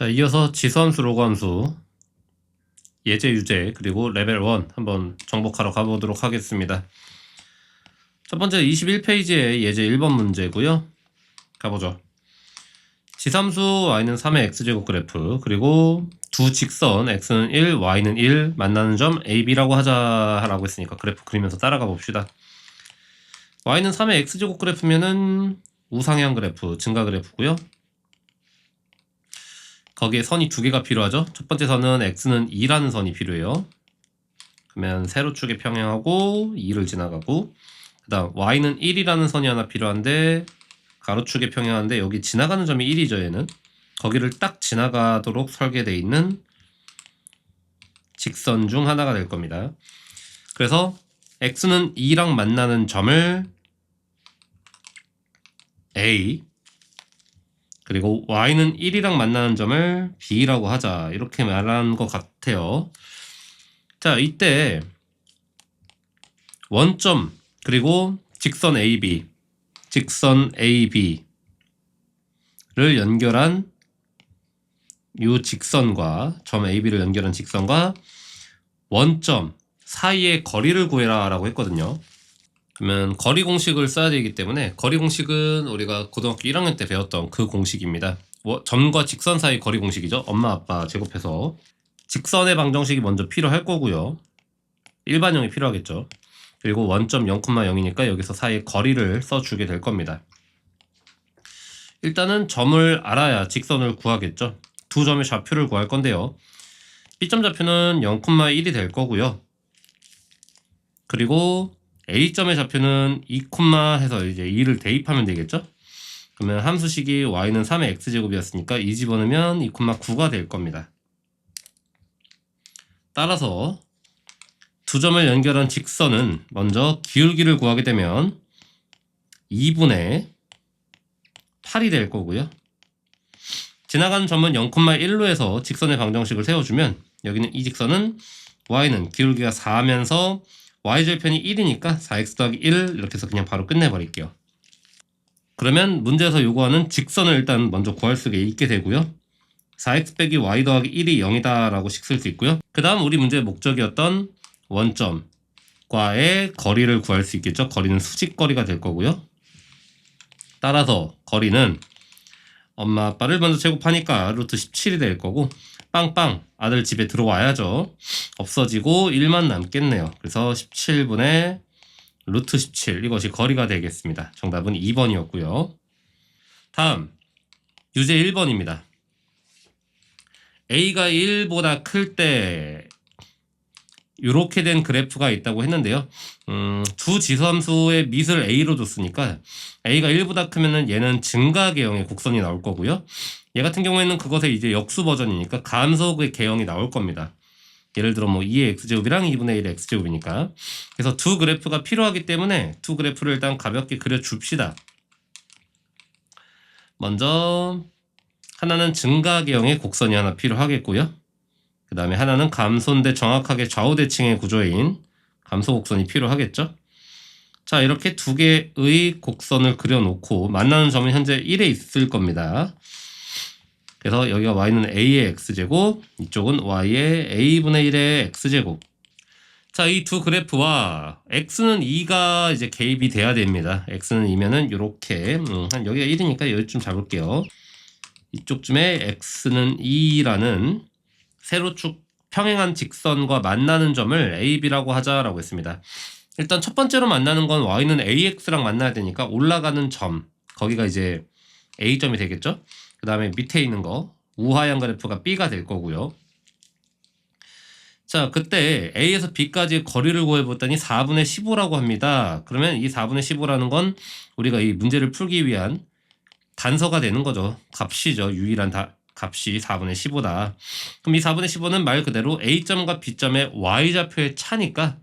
자, 이어서 지수함수, 로그함수, 예제, 유제, 그리고 레벨 1 한번 정복하러 가보도록 하겠습니다. 첫 번째 21페이지의 예제 1번 문제고요. 가보죠. 지수함수 y는 3의 x제곱 그래프, 그리고 두 직선 x는 1, y는 1 만나는 점 ab라고 하자라고 했으니까 그래프 그리면서 따라가 봅시다. y는 3의 x제곱 그래프면은 우상향 그래프, 증가 그래프고요. 거기에 선이 두 개가 필요하죠. 첫 번째 선은 x는 2라는 선이 필요해요. 그러면 세로축에 평행하고 2를 지나가고, 그 다음 y는 1이라는 선이 하나 필요한데 가로축에 평행한데 여기 지나가는 점이 1이죠. 얘는 거기를 딱 지나가도록 설계되어 있는 직선 중 하나가 될 겁니다. 그래서 x는 2랑 만나는 점을 A, 그리고 y는 1이랑 만나는 점을 B라고 하자, 이렇게 말한 것 같아요. 자, 이때 원점 그리고 직선 AB, 직선 AB를 연결한 이 직선과 점 AB를 연결한 직선과 원점 사이의 거리를 구해라 라고 했거든요. 그러면 거리 공식을 써야 되기 때문에 거리 공식은 우리가 고등학교 1학년 때 배웠던 그 공식입니다. 점과 직선 사이 거리 공식이죠. 엄마 아빠 제곱해서 직선의 방정식이 먼저 필요할 거고요. 일반형이 필요하겠죠. 그리고 원점 0,0이니까 여기서 사이의 거리를 써주게 될 겁니다. 일단은 점을 알아야 직선을 구하겠죠. 두 점의 좌표를 구할 건데요. B점 좌표는 0,1이 될 거고요. 그리고 A점의 좌표는 2, 해서 이제 2를 대입하면 되겠죠. 그러면 함수식이 y는 3의 x제곱이었으니까 2 집어넣으면 2,9가 될 겁니다. 따라서 두 점을 연결한 직선은 먼저 기울기를 구하게 되면 2분의 8이 될 거고요. 지나가는 점은 0,1로 해서 직선의 방정식을 세워주면 여기는 이 직선은 y는 기울기가 4하면서 y절편이 1이니까 4x 더하기 1 이렇게 해서 그냥 바로 끝내버릴게요. 그러면 문제에서 요구하는 직선을 일단 먼저 구할 수 있게 되고요. 4x 빼기 y 더하기 1이 0이다 라고 식 쓸 수 있고요. 그 다음 우리 문제의 목적이었던 원점과의 거리를 구할 수 있겠죠. 거리는 수직거리가 될 거고요. 따라서 거리는 엄마 아빠를 먼저 제곱하니까 루트 17이 될 거고, 빵빵 아들 집에 들어와야죠. 없어지고 1만 남겠네요. 그래서 17분의 루트 17, 이것이 거리가 되겠습니다. 정답은 2번이었고요. 다음 유제 1번입니다. A가 1보다 클 때 이렇게 된 그래프가 있다고 했는데요. 두 지수함수의 밑을 A로 줬으니까 A가 1보다 크면은 얘는 증가 계형의 곡선이 나올 거고요. 얘 같은 경우에는 그것의 이제 역수 버전이니까 감소의 계형이 나올 겁니다. 예를 들어 뭐 2의 x제곱이랑 2분의 1의 x제곱이니까. 그래서 두 그래프가 필요하기 때문에 두 그래프를 일단 가볍게 그려줍시다. 먼저 하나는 증가 계형의 곡선이 하나 필요하겠고요. 그 다음에 하나는 감소인데 정확하게 좌우대칭의 구조인 감소 곡선이 필요하겠죠. 자, 이렇게 두 개의 곡선을 그려놓고 만나는 점은 현재 1에 있을 겁니다. 그래서 여기가 y는 a의 x제곱, 이쪽은 y의 a분의 1의 x제곱. 자, 이 두 그래프와 x는 2가 이제 개입이 돼야 됩니다. x는 2면은 요렇게 한 여기가 1이니까 여기쯤 잡을게요. 이쪽쯤에 x는 2라는 세로축 평행한 직선과 만나는 점을 AB라고 하자라고 했습니다. 일단 첫 번째로 만나는 건 y는 AX랑 만나야 되니까 올라가는 점, 거기가 이제 A점이 되겠죠. 그 다음에 밑에 있는 거 우하향 그래프가 B가 될 거고요. 자, 그때 A에서 B까지 거리를 구해봤더니 4분의 15라고 합니다. 그러면 이 4분의 15라는 건 우리가 이 문제를 풀기 위한 단서가 되는 거죠. 값이죠. 유일한 값이 4분의 15다. 그럼 이 4분의 15는 말 그대로 A점과 B점의 Y좌표의 차니까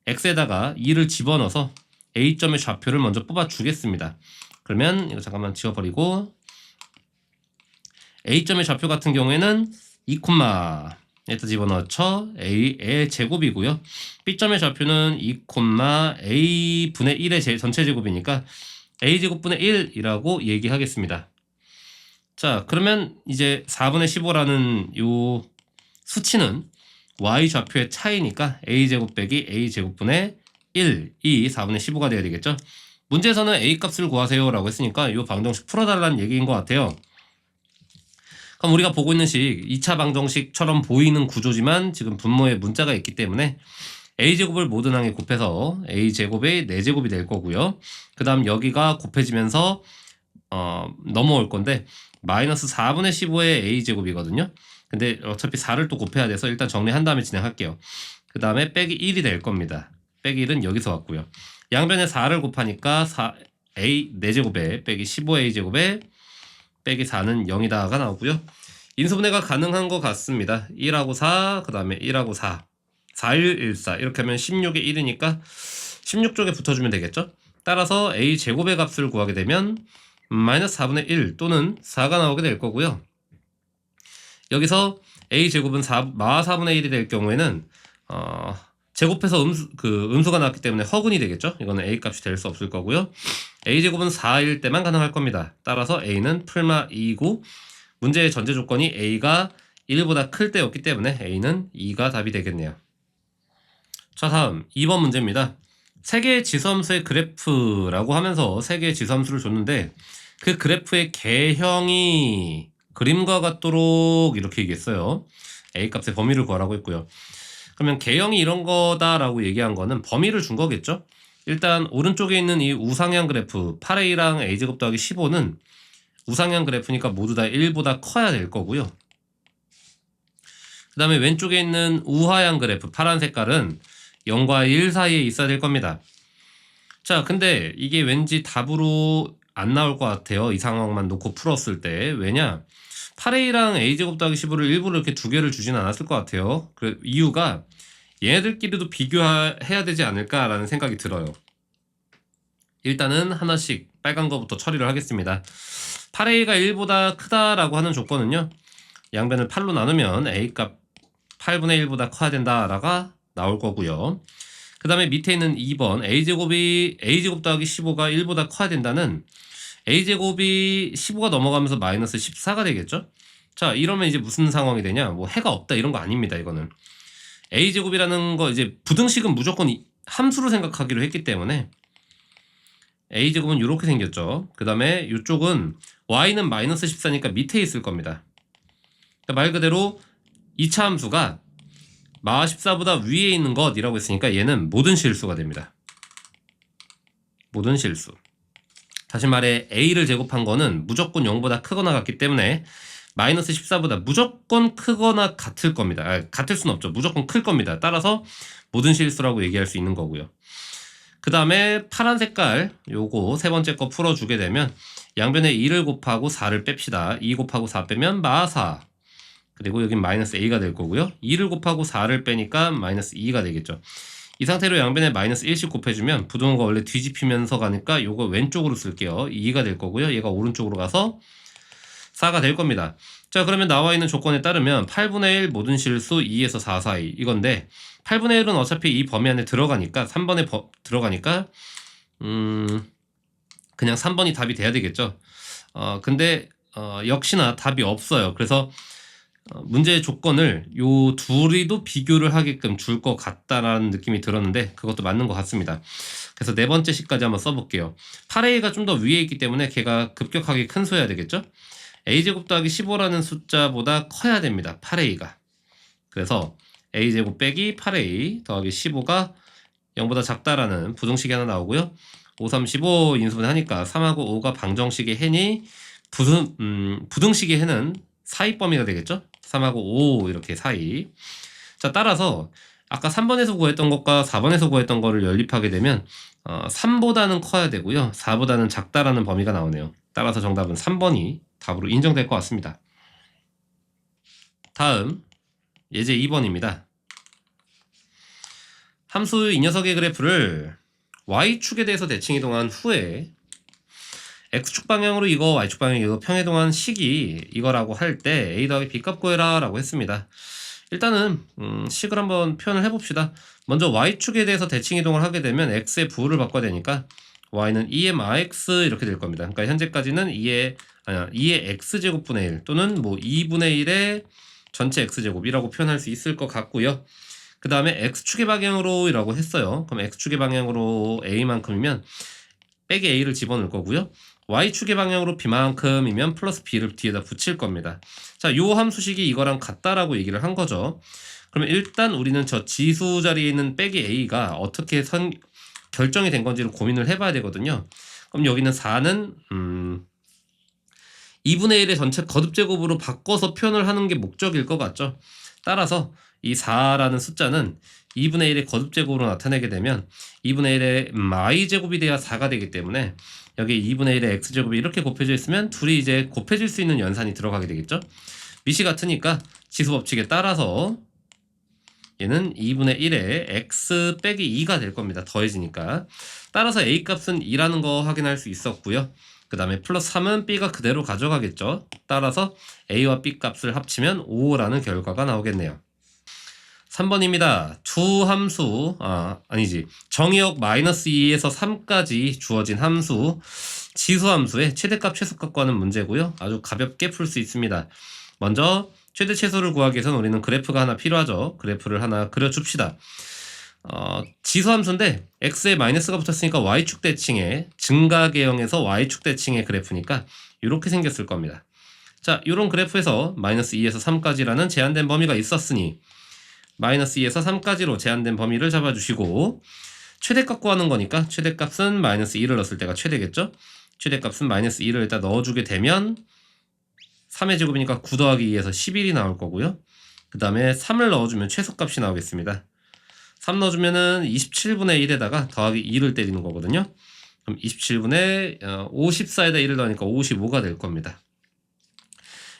X에다가 2를 집어넣어서 A점의 좌표를 먼저 뽑아주겠습니다. 그러면 이거 잠깐만 지워버리고 A점의 좌표 같은 경우에는 2, 에다 집어넣죠. A의 제곱이고요. B점의 좌표는 2, A분의 1의 전체 제곱이니까 A제곱분의 1이라고 얘기하겠습니다. 자, 그러면 이제 4분의 15라는 요 수치는 y좌표의 차이니까 a제곱 빼기 a제곱분의 1, 이 4분의 15가 돼야 되겠죠? 문제에서는 a 값을 구하세요 라고 했으니까 이 방정식 풀어달라는 얘기인 것 같아요. 그럼 우리가 보고 있는 식 2차 방정식처럼 보이는 구조지만 지금 분모에 문자가 있기 때문에 a제곱을 모든 항에 곱해서 a제곱의 4제곱이 될 거고요. 그 다음 여기가 곱해지면서 넘어올 건데 마이너스 4분의 15의 a제곱이거든요. 근데 어차피 4를 또 곱해야 돼서 일단 정리한 다음에 진행할게요. 그 다음에 빼기 1이 될 겁니다. 빼기 1은 여기서 왔고요. 양변에 4를 곱하니까 4a 4제곱에 빼기 15a제곱에 빼기 4는 0이다가 나오고요. 인수분해가 가능한 것 같습니다. 1하고 4, 그 다음에 1하고 4, 4, 1, 1, 4 이렇게 하면 16에 1이니까 16쪽에 붙어주면 되겠죠. 따라서 a제곱의 값을 구하게 되면 마이너스 4분의 1 또는 4가 나오게 될 거고요. 여기서 a제곱은 마 4분의 1이 될 경우에는 제곱해서 음수가 나왔기 때문에 허근이 되겠죠. 이거는 a 값이 될 수 없을 거고요. a제곱은 4일 때만 가능할 겁니다. 따라서 a는 풀마 2이고 문제의 전제 조건이 a가 1보다 클 때였기 때문에 a는 2가 답이 되겠네요. 자, 다음 2번 문제입니다. 세 개의 지수함수의 그래프라고 하면서 세 개의 지수함수를 줬는데 그 그래프의 개형이 그림과 같도록 이렇게 얘기했어요. a 값의 범위를 구하라고 했고요. 그러면 개형이 이런 거다라고 얘기한 거는 범위를 준 거겠죠? 일단 오른쪽에 있는 이 우상향 그래프 8a랑 a제곱 더하기 15는 우상향 그래프니까 모두 다 1보다 커야 될 거고요. 그 다음에 왼쪽에 있는 우하향 그래프 파란 색깔은 0과 1 사이에 있어야 될 겁니다. 자, 근데 이게 왠지 답으로 안 나올 것 같아요. 이 상황만 놓고 풀었을 때. 왜냐? 8a랑 a제곱 더하기 15를 일부러 이렇게 두 개를 주진 않았을 것 같아요. 그 이유가 얘네들끼리도 비교해야 되지 않을까라는 생각이 들어요. 일단은 하나씩 빨간 거부터 처리를 하겠습니다. 8a가 1보다 크다라고 하는 조건은요. 양변을 8로 나누면 a값 8분의 1보다 커야 된다라가 나올 거고요. 그 다음에 밑에 있는 2번 a제곱 더하기 15가 1보다 커야 된다는 a제곱이 15가 넘어가면서 마이너스 14가 되겠죠. 자, 이러면 이제 무슨 상황이 되냐, 뭐 해가 없다 이런 거 아닙니다. 이거는 a제곱이라는 거 이제 부등식은 무조건 함수로 생각하기로 했기 때문에 a제곱은 이렇게 생겼죠. 그 다음에 이쪽은 y는 마이너스 14니까 밑에 있을 겁니다. 그러니까 말 그대로 2차 함수가 마 14보다 위에 있는 것이라고 했으니까 얘는 모든 실수가 됩니다. 모든 실수. 다시 말해 a를 제곱한 거는 무조건 0보다 크거나 같기 때문에 마이너스 14보다 무조건 크거나 같을 겁니다. 같을 수는 없죠. 무조건 클 겁니다. 따라서 모든 실수라고 얘기할 수 있는 거고요. 그 다음에 파란 색깔 요거 세 번째 거 풀어주게 되면 양변에 2를 곱하고 4를 뺍시다. 2 곱하고 4 빼면 마4, 그리고 여긴 마이너스 a가 될 거고요. 2를 곱하고 4를 빼니까 마이너스 2가 되겠죠. 이 상태로 양변에 마이너스 1씩 곱해주면 부등호가 원래 뒤집히면서 가니까 요거 왼쪽으로 쓸게요. 2가 될 거고요. 얘가 오른쪽으로 가서 4가 될 겁니다. 자, 그러면 나와 있는 조건에 따르면 8분의 1 모든 실수 2에서 4 사이 이건데 8분의 1은 어차피 이 범위 안에 들어가니까 3번에 들어가니까 그냥 3번이 답이 돼야 되겠죠. 근데 역시나 답이 없어요. 그래서 문제의 조건을 요 둘이도 비교를 하게끔 줄 것 같다라는 느낌이 들었는데 그것도 맞는 것 같습니다. 그래서 네 번째 식까지 한번 써볼게요. 8a가 좀 더 위에 있기 때문에 걔가 급격하게 큰 수여야 되겠죠. a제곱 더하기 15라는 숫자보다 커야 됩니다. 8a가. 그래서 a제곱 빼기 8a 더하기 15가 0보다 작다라는 부등식이 하나 나오고요. 5, 3, 15 인수분해 하니까 3하고 5가 방정식의 해니 부등식의 해는 사이 범위가 되겠죠. 3하고 5 이렇게 사이. 자, 따라서 아까 3번에서 구했던 것과 4번에서 구했던 거를 연립하게 되면 3보다는 커야 되고요. 4보다는 작다라는 범위가 나오네요. 따라서 정답은 3번이 답으로 인정될 것 같습니다. 다음 예제 2번입니다. 함수 이 녀석의 그래프를 y축에 대해서 대칭 이동한 후에 x축 방향으로 이거 y축 방향 이거 평이동한 식이 이거라고 할 때 a 더하기 b 값 구해라 라고 했습니다. 일단은 식을 한번 표현을 해봅시다. 먼저 y축에 대해서 대칭 이동을 하게 되면 x의 부호를 바꿔야 되니까 y는 2mx 이렇게 될 겁니다. 그러니까 현재까지는 2의 아니야 2의 x제곱분의 1 또는 뭐 2분의 1의 전체 x제곱이라고 표현할 수 있을 것 같고요. 그 다음에 x축의 방향으로 이라고 했어요. 그럼 x축의 방향으로 a만큼이면 빼기 a를 집어넣을 거고요. y축의 방향으로 b만큼이면 플러스 b를 뒤에다 붙일 겁니다. 자, 요 함수식이 이거랑 같다라고 얘기를 한 거죠. 그러면 일단 우리는 저 지수 자리에 있는 빼기 a가 어떻게 결정이 된 건지를 고민을 해봐야 되거든요. 그럼 여기는 4는 2분의 1의 전체 거듭제곱으로 바꿔서 표현을 하는 게 목적일 것 같죠. 따라서 이 4라는 숫자는 2분의 1의 거듭제곱으로 나타내게 되면 2분의 1의 y제곱이 돼야 4가 되기 때문에 여기 2분의 1의 x제곱이 이렇게 곱해져 있으면 둘이 이제 곱해질 수 있는 연산이 들어가게 되겠죠. 밑이 같으니까 지수법칙에 따라서 얘는 2분의 1의 x 빼기 2가 될 겁니다. 더해지니까. 따라서 a 값은 2라는 거 확인할 수 있었고요. 그 다음에 플러스 3은 b가 그대로 가져가겠죠. 따라서 a와 b 값을 합치면 5라는 결과가 나오겠네요. 3번입니다. 두 함수, 정의역 마이너스 2에서 3까지 주어진 함수, 지수함수의 최대값 최소값 구하는 문제고요. 아주 가볍게 풀 수 있습니다. 먼저 최대 최소를 구하기 위해서는 우리는 그래프가 하나 필요하죠. 그래프를 하나 그려줍시다. 지수함수인데 x에 마이너스가 붙었으니까 y축 대칭의 증가계형에서 y축 대칭의 그래프니까 이렇게 생겼을 겁니다. 자, 이런 그래프에서 마이너스 2에서 3까지라는 제한된 범위가 있었으니 마이너스 2에서 3까지로 제한된 범위를 잡아주시고 최대값 구하는 거니까 최대값은 마이너스 2를 넣었을 때가 최대겠죠. 최대값은 마이너스 2를 일단 넣어주게 되면 3의 제곱이니까 9 더하기 2에서 11이 나올 거고요. 그 다음에 3을 넣어주면 최소값이 나오겠습니다. 3 넣어주면은 27분의 1에다가 더하기 2를 때리는 거거든요. 그럼 27분의 54에다 1을 넣으니까 55가 될 겁니다.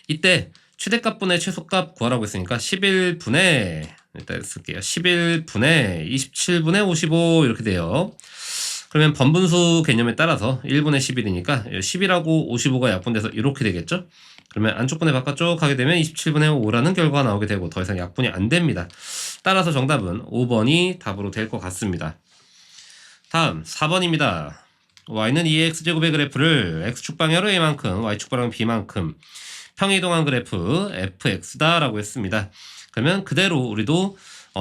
이때 최대값분의 최소값 구하라고 했으니까 11분의 일단 쓸게요. 11분의 27분의 55 이렇게 돼요. 그러면 번분수 개념에 따라서 1분의 11이니까 10이라고 55가 약분돼서 이렇게 되겠죠. 그러면 안쪽분의 바깥쪽 하게 되면 27분의 5라는 결과가 나오게 되고 더 이상 약분이 안 됩니다. 따라서 정답은 5번이 답으로 될 것 같습니다. 다음 4번입니다. y는 2x제곱의 그래프를 x축 방향으로 a만큼 y축 방향으로 b만큼 평이동한 그래프 fx다 라고 했습니다. 그러면 그대로 우리도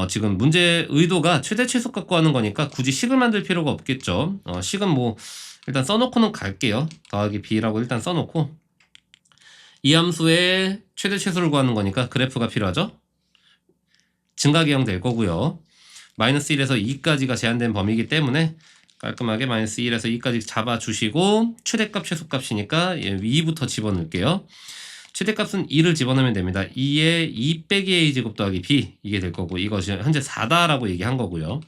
지금 문제 의도가 최대 최소값 구하는 거니까 굳이 식을 만들 필요가 없겠죠. 식은 뭐 일단 써놓고는 갈게요. 더하기 b라고 일단 써놓고 이 함수의 최대 최소를 구하는 거니까 그래프가 필요하죠. 증가계형 될 거고요. 마이너스 1에서 2까지가 제한된 범위이기 때문에 깔끔하게 마이너스 1에서 2까지 잡아주시고 최대값 최소값이니까 2부터 집어넣을게요. 최대값은 2를 집어넣으면 됩니다. 2에 2 빼기 a제곱 더하기 b 이게 될 거고 이것이 현재 4다라고 얘기한 거고요.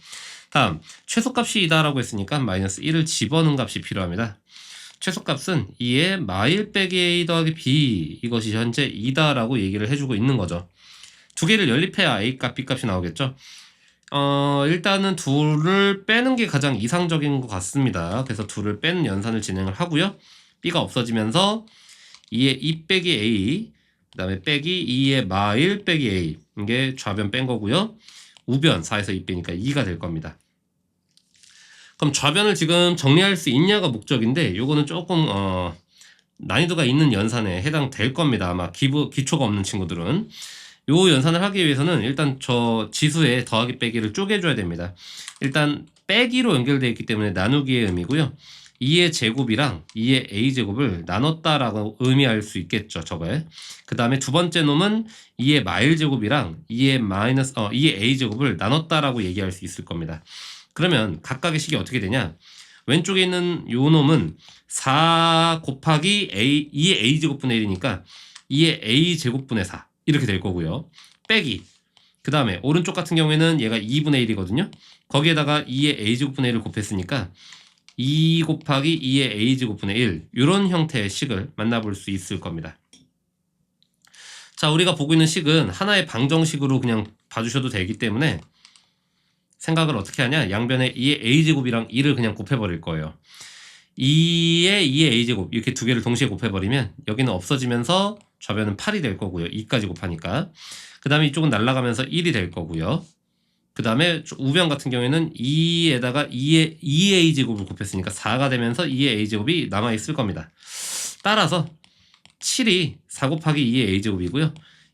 다음 최소값이 2다라고 했으니까 마이너스 1을 집어넣은 값이 필요합니다. 최소값은 2에 마일 빼기 a 더하기 b 이것이 현재 2다라고 얘기를 해주고 있는 거죠. 두 개를 연립해야 a 값, b 값이 나오겠죠. 일단은 둘을 빼는 게 가장 이상적인 것 같습니다. 그래서 둘을 빼는 연산을 진행을 하고요. b가 없어지면서 2의 2 빼기 a 그 다음에 빼기 2의 마일 빼기 a 이게 좌변 뺀 거고요. 우변 4에서 2 빼니까 2가 될 겁니다. 그럼 좌변을 지금 정리할 수 있냐가 목적인데 요거는 조금 난이도가 있는 연산에 해당될 겁니다. 아마 기초가 없는 친구들은 요 연산을 하기 위해서는 일단 저 지수의 더하기 빼기를 쪼개줘야 됩니다. 일단 빼기로 연결되어 있기 때문에 나누기의 의미고요. 2의 제곱이랑 2의 a제곱을 나눴다라고 의미할 수 있겠죠. 저거에. 그 다음에 두 번째 놈은 2의 마일 제곱이랑 2의 a제곱을 나눴다라고 얘기할 수 있을 겁니다. 그러면 각각의 식이 어떻게 되냐? 왼쪽에 있는 요 놈은 4 곱하기 2의 a제곱분의 1이니까 2의 a제곱분의 4 이렇게 될 거고요. 빼기 그 다음에 오른쪽 같은 경우에는 얘가 2분의 1이거든요. 거기에다가 2의 a제곱분의 1을 곱했으니까 2 곱하기 2의 a제곱분의 1 이런 형태의 식을 만나볼 수 있을 겁니다. 자, 우리가 보고 있는 식은 하나의 방정식으로 그냥 봐주셔도 되기 때문에 생각을 어떻게 하냐, 양변에 2의 a제곱이랑 2를 그냥 곱해버릴 거예요. 2의 a제곱 이렇게 두 개를 동시에 곱해버리면 여기는 없어지면서 좌변은 8이 될 거고요. 2까지 곱하니까. 그 다음에 이쪽은 날아가면서 1이 될 거고요. 그 다음에 우변 같은 경우에는 2에다가 2의 a제곱을 곱했으니까 4가 되면서 2의 a제곱이 남아있을 겁니다. 따라서 7이 4 곱하기 2의 a제곱이고요.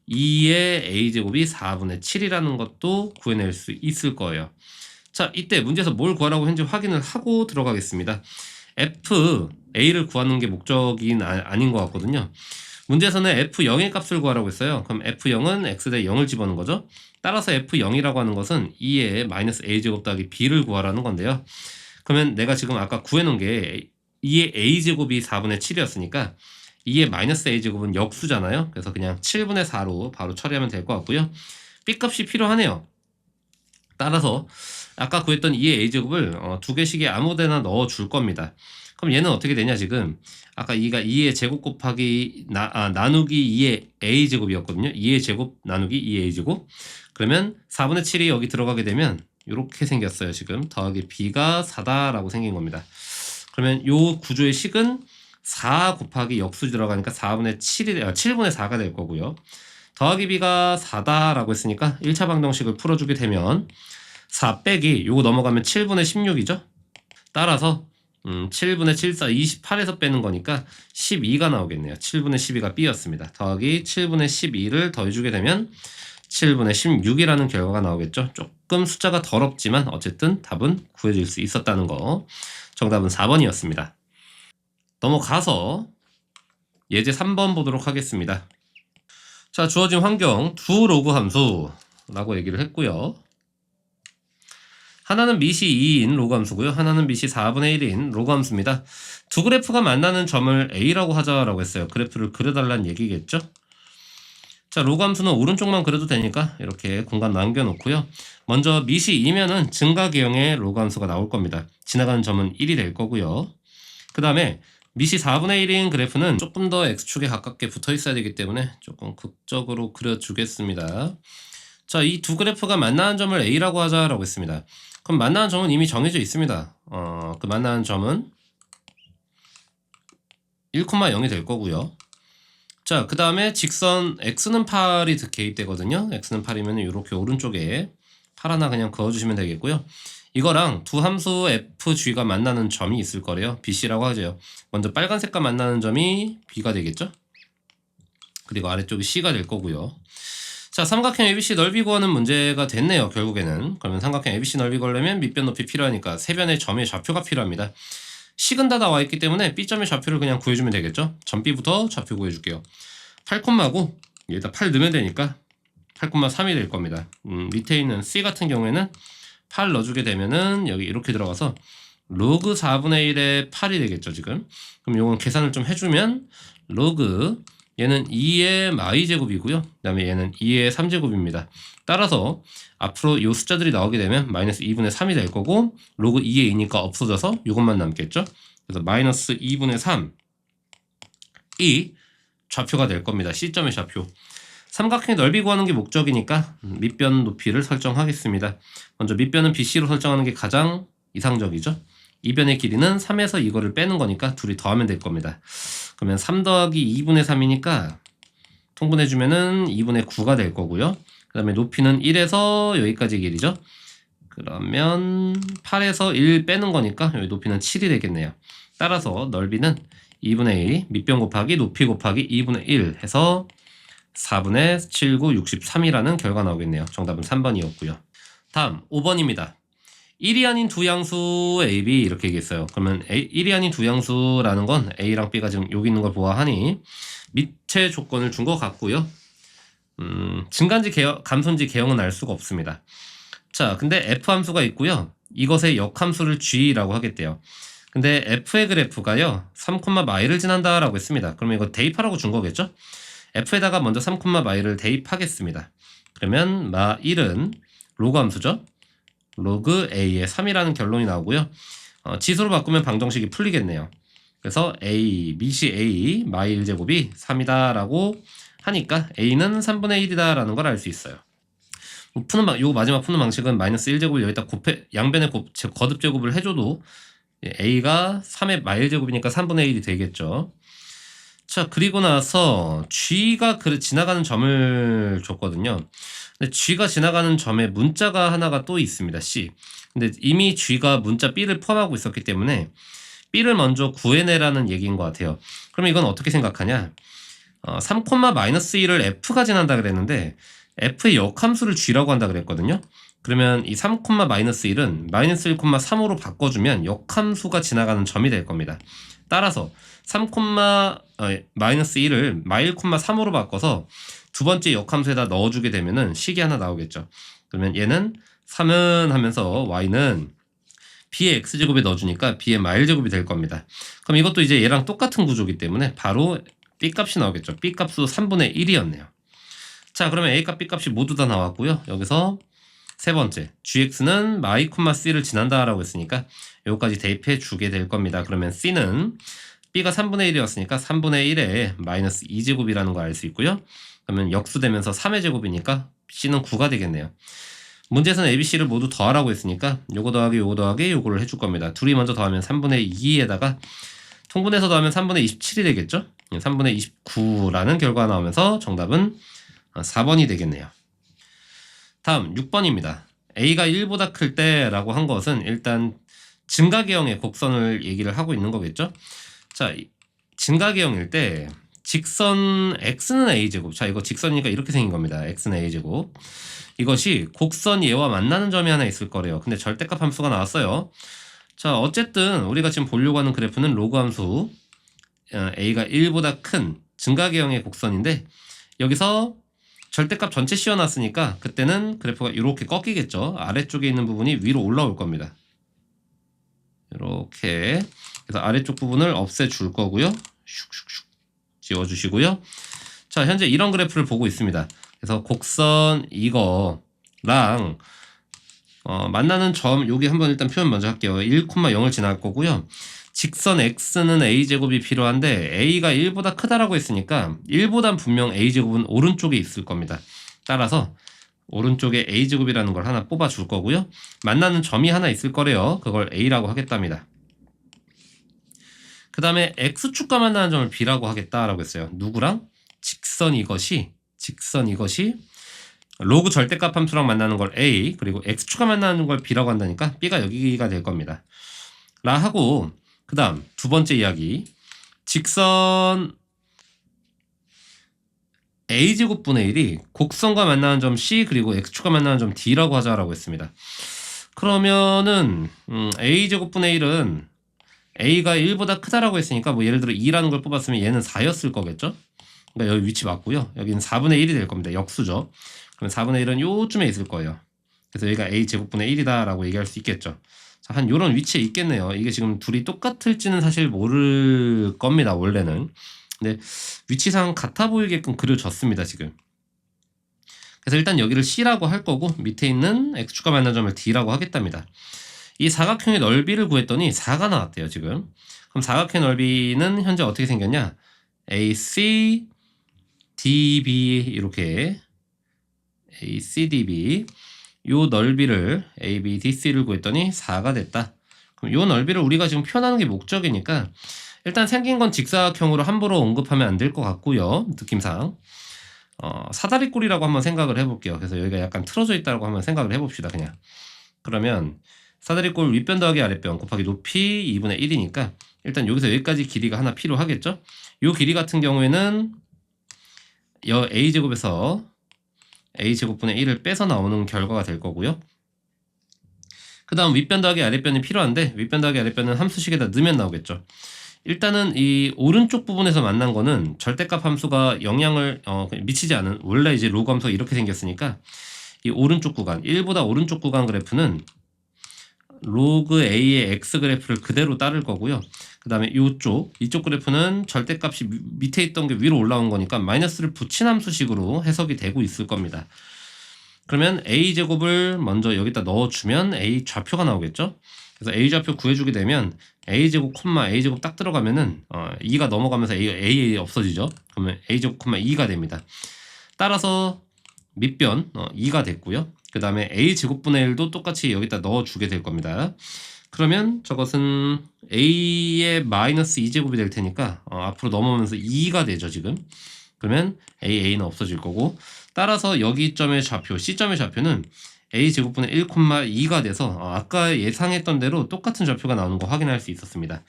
2의 a제곱이 4분의 7이라는 것도 구해낼 수 있을 거예요. 자, 이때 문제에서 뭘 구하라고 했는지 확인을 하고 들어가겠습니다. f, a를 구하는 게 목적인 아닌 것 같거든요. 문제에서는 f0의 값을 구하라고 했어요. 그럼 f0은 x 대 0을 집어넣은 거죠. 따라서 f0이라고 하는 것은 2의 마이너스 a제곱 더하기 b를 구하라는 건데요. 그러면 내가 지금 아까 구해놓은 게 2의 a제곱이 4분의 7이었으니까 2의 마이너스 a제곱은 역수잖아요. 그래서 그냥 7분의 4로 바로 처리하면 될 것 같고요. b값이 필요하네요. 따라서 아까 구했던 2의 a제곱을 두 개씩에 아무데나 넣어줄 겁니다. 그럼 얘는 어떻게 되냐 지금 아까 2가 2의 제곱 곱하기 나누기 2의 a제곱이었거든요. 2의 제곱 나누기 2의 a제곱. 그러면 4분의 7이 여기 들어가게 되면 이렇게 생겼어요. 지금 더하기 b가 4다라고 생긴 겁니다. 그러면 요 구조의 식은 4 곱하기 역수 들어가니까 4분의 7이 7분의 4가 될 거고요. 더하기 b가 4다라고 했으니까 1차 방정식을 풀어주게 되면 4 빼기 요거 넘어가면 7분의 16이죠. 따라서 7분의 7, 4, 28에서 빼는 거니까 12가 나오겠네요. 7분의 12가 b였습니다. 더하기 7분의 12를 더해주게 되면 7분의 16이라는 결과가 나오겠죠. 조금 숫자가 더럽지만 어쨌든 답은 구해질 수 있었다는 거. 정답은 4번이었습니다. 넘어가서 예제 3번 보도록 하겠습니다. 자, 주어진 환경 두 로그 함수라고 얘기를 했고요. 하나는 밑이 2인 로그 함수고요. 하나는 밑이 4분의 1인 로그 함수입니다. 두 그래프가 만나는 점을 A라고 하자라고 했어요. 그래프를 그려달라는 얘기겠죠. 자, 로그 함수는 오른쪽만 그려도 되니까 이렇게 공간 남겨놓고요. 먼저 밑이 2면은 증가계형의 로그 함수가 나올 겁니다. 지나가는 점은 1이 될 거고요. 그 다음에 밑이 4분의 1인 그래프는 조금 더 X축에 가깝게 붙어 있어야 되기 때문에 조금 극적으로 그려주겠습니다. 자, 이 두 그래프가 만나는 점을 A라고 하자라고 했습니다. 그럼 만나는 점은 이미 정해져 있습니다. 그 만나는 점은 1,0이 될 거고요. 자, 그 다음에 직선 X는 8이 개입되거든요. X는 8이면 이렇게 오른쪽에 8 하나 그냥 그어주시면 되겠고요. 이거랑 두 함수 FG가 만나는 점이 있을 거래요. BC라고 하죠. 먼저 빨간색과 만나는 점이 B가 되겠죠. 그리고 아래쪽이 C가 될 거고요. 자, 삼각형 ABC 넓이 구하는 문제가 됐네요. 결국에는. 그러면 삼각형 ABC 넓이 구하려면 밑변 높이 필요하니까 세 변의 점의 좌표가 필요합니다. 식은 다 나와 있기 때문에 B점의 좌표를 그냥 구해주면 되겠죠. 점 B부터 좌표 구해줄게요. 8콤마고 여기다 8 넣으면 되니까 8,3이 될 겁니다. 밑에 있는 C 같은 경우에는 8 넣어주게 되면은 여기 이렇게 들어가서 로그 4분의 1의 8이 되겠죠 지금. 그럼 요건 계산을 좀 해주면 로그 얘는 2의 마이제곱이고요. 그 다음에 얘는 2의 3제곱입니다. 따라서 앞으로 이 숫자들이 나오게 되면 마이너스 2분의 3이 될 거고 로그 2의 2니까 없어져서 이것만 남겠죠. 그래서 마이너스 2분의 3이 좌표가 될 겁니다. C점의 좌표. 삼각형의 넓이 구하는 게 목적이니까 밑변 높이를 설정하겠습니다. 먼저 밑변은 BC로 설정하는 게 가장 이상적이죠. 이 변의 길이는 3에서 이거를 빼는 거니까 둘이 더하면 될 겁니다. 그러면 3 더하기 2분의 3이니까 통분해주면은 2분의 9가 될 거고요. 그 다음에 높이는 1에서 여기까지 길이죠. 그러면 8에서 1 빼는 거니까 여기 높이는 7이 되겠네요. 따라서 넓이는 2분의 1 밑변 곱하기 높이 곱하기 2분의 1 해서 4분의 7, 9, 63이라는 결과 나오겠네요. 정답은 3번이었고요. 다음 5번입니다. 1이 아닌 두 양수 A, B 이렇게 얘기했어요. 그러면 1이 아닌 두 양수라는 건 A랑 B가 지금 여기 있는 걸 보아하니 밑의 조건을 준 것 같고요. 증가인지 감소인지 개형은 알 수가 없습니다. 자, 근데 F 함수가 있고요. 이것의 역함수를 G라고 하겠대요. 근데 F의 그래프가요 3,마이를 지난다라고 했습니다. 그러면 이거 대입하라고 준 거겠죠? F에다가 먼저 3,마이를 대입하겠습니다. 그러면 마 1은 로그 함수죠. 로그 A의 3이라는 결론이 나오고요. 지수로 바꾸면 방정식이 풀리겠네요. 그래서 A, 밑이 A, 마이 1제곱이 3이다 라고 하니까 A는 3분의 1이다 라는 걸 알 수 있어요. 요 마지막 푸는 방식은 마이너스 1제곱을 여기다 양변에 거듭 제곱을 해줘도 A가 3의 마이 1제곱이니까 3분의 1이 되겠죠. 자, 그리고 나서 G가 지나가는 점을 줬거든요. 근데 G가 지나가는 점에 문자가 하나가 또 있습니다. C. 근데 이미 G가 문자 B를 포함하고 있었기 때문에 B를 먼저 구해내라는 얘기인 것 같아요. 그럼 이건 어떻게 생각하냐? 3,-1을 f가 지난다 그랬는데 f의 역함수를 g라고 한다 그랬거든요. 그러면 이 3,-1은 -1,3으로 바꿔주면 역함수가 지나가는 점이 될 겁니다. 따라서 3,-1을 -1,3으로 바꿔서 두 번째 역함수에다 넣어주게 되면은 식이 하나 나오겠죠. 그러면 얘는 3은 하면서 y는 b의 x제곱에 넣어주니까 b의 마일제곱이 될 겁니다. 그럼 이것도 이제 얘랑 똑같은 구조이기 때문에 바로 b값이 나오겠죠. b값도 3분의 1이었네요. 자, 그러면 a값 b값이 모두 다 나왔고요. 여기서 세 번째 gx는 y, c를 지난다 라고 했으니까 요거까지 대입해 주게 될 겁니다. 그러면 c는 b가 3분의 1이었으니까 3분의 1에 마이너스 2제곱이라는 걸 알 수 있고요. 그러면 역수되면서 3의 제곱이니까 c는 9가 되겠네요. 문제에서는 ABC를 모두 더하라고 했으니까 요거 더하기 요거 더하기 요거를 해줄 겁니다. 둘이 먼저 더하면 3분의 2에다가 통분해서 더하면 3분의 27이 되겠죠? 3분의 29라는 결과가 나오면서 정답은 4번이 되겠네요. 다음 6번입니다. A가 1보다 클 때라고 한 것은 일단 증가계형의 곡선을 얘기를 하고 있는 거겠죠? 자, 증가계형일 때 직선 x는 a제곱. 자, 이거 직선이니까 이렇게 생긴 겁니다. x는 a제곱. 이것이 곡선 얘와 만나는 점이 하나 있을 거래요. 근데 절대값 함수가 나왔어요. 자, 어쨌든 우리가 지금 보려고 하는 그래프는 로그 함수 a가 1보다 큰 증가계형의 곡선인데 여기서 절대값 전체 씌워놨으니까 그때는 그래프가 이렇게 꺾이겠죠. 아래쪽에 있는 부분이 위로 올라올 겁니다. 이렇게. 그래서 아래쪽 부분을 없애줄 거고요. 슉슉슉 지워주시고요. 자, 현재 이런 그래프를 보고 있습니다. 그래서 곡선 이거랑 만나는 점 여기 한번 일단 표현 먼저 할게요. 1,0을 지날 거고요. 직선 x는 a제곱이 필요한데 a가 1보다 크다라고 했으니까 1보단 분명 a제곱은 오른쪽에 있을 겁니다. 따라서 오른쪽에 a제곱이라는 걸 하나 뽑아 줄 거고요. 만나는 점이 하나 있을 거래요. 그걸 a라고 하겠답니다. 그 다음에 x축과 만나는 점을 b라고 하겠다라고 했어요. 누구랑? 직선 이것이 로그 절대값 함수랑 만나는 걸 a, 그리고 x축과 만나는 걸 b라고 한다니까 b가 여기가 될 겁니다. 라 하고 그 다음 두 번째 이야기, 직선 a제곱분의 1이 곡선과 만나는 점 c 그리고 x축과 만나는 점 d라고 하자라고 했습니다. 그러면은 a제곱분의 1은 a가 1보다 크다라고 했으니까 뭐 예를 들어 2라는 걸 뽑았으면 얘는 4였을 거겠죠? 그러니까 여기 위치 맞고요. 여기는 4분의 1이 될 겁니다. 역수죠. 그럼 4분의 1은 요쯤에 있을 거예요. 그래서 여기가 a제곱분의 1이다 라고 얘기할 수 있겠죠. 자, 한 요런 위치에 있겠네요. 이게 지금 둘이 똑같을지는 사실 모를 겁니다. 원래는. 근데 위치상 같아 보이게끔 그려졌습니다. 지금. 그래서 일단 여기를 C라고 할 거고 밑에 있는 X축과 만난 점을 D라고 하겠답니다. 이 사각형의 넓이를 구했더니 4가 나왔대요. 지금. 그럼 사각형의 넓이는 현재 어떻게 생겼냐? AC, DB 이렇게 AC, DB 요 넓이를 AB, DC를 구했더니 4가 됐다. 그럼 요 넓이를 우리가 지금 표현하는 게 목적이니까 일단 생긴 건 직사각형으로 함부로 언급하면 안 될 것 같고요. 느낌상 사다리꼴이라고 한번 생각을 해볼게요. 그래서 여기가 약간 틀어져 있다고 한번 생각을 해봅시다. 그냥. 그러면 사다리꼴 윗변 더하기 아랫변 곱하기 높이 2분의 1이니까 일단 여기서 여기까지 길이가 하나 필요하겠죠. 요 길이 같은 경우에는 a제곱에서 a제곱분의 1을 빼서 나오는 결과가 될 거고요. 그 다음 윗변 더하기 아랫변이 필요한데 윗변 더하기 아랫변은 함수식에다 넣으면 나오겠죠. 일단은 이 오른쪽 부분에서 만난 거는 절대값 함수가 영향을 미치지 않은, 원래 이제 로그 함수가 이렇게 생겼으니까 이 오른쪽 구간 1보다 오른쪽 구간 그래프는 로그 A의 X 그래프를 그대로 따를 거고요. 그 다음에 이쪽 그래프는 절대값이 밑에 있던 게 위로 올라온 거니까 마이너스를 붙인 함수식으로 해석이 되고 있을 겁니다. 그러면 A제곱을 먼저 여기다 넣어주면 A 좌표가 나오겠죠. 그래서 A 좌표 구해주게 되면 A제곱 콤마 A제곱 딱 들어가면은 2가 넘어가면서 A 없어지죠. 그러면 A제곱 콤마 2가 됩니다. 따라서 밑변 2가 됐고요. 그 다음에 A제곱분의 1도 똑같이 여기다 넣어주게 될 겁니다. 그러면 저것은 A의 마이너스 2제곱이 될 테니까 앞으로 넘어오면서 2가 되죠 지금. 그러면 A는 없어질 거고, 따라서 여기 점의 좌표 C점의 좌표는 A제곱분의 1,2가 돼서 아까 예상했던 대로 똑같은 좌표가 나오는 거 확인할 수 있었습니다.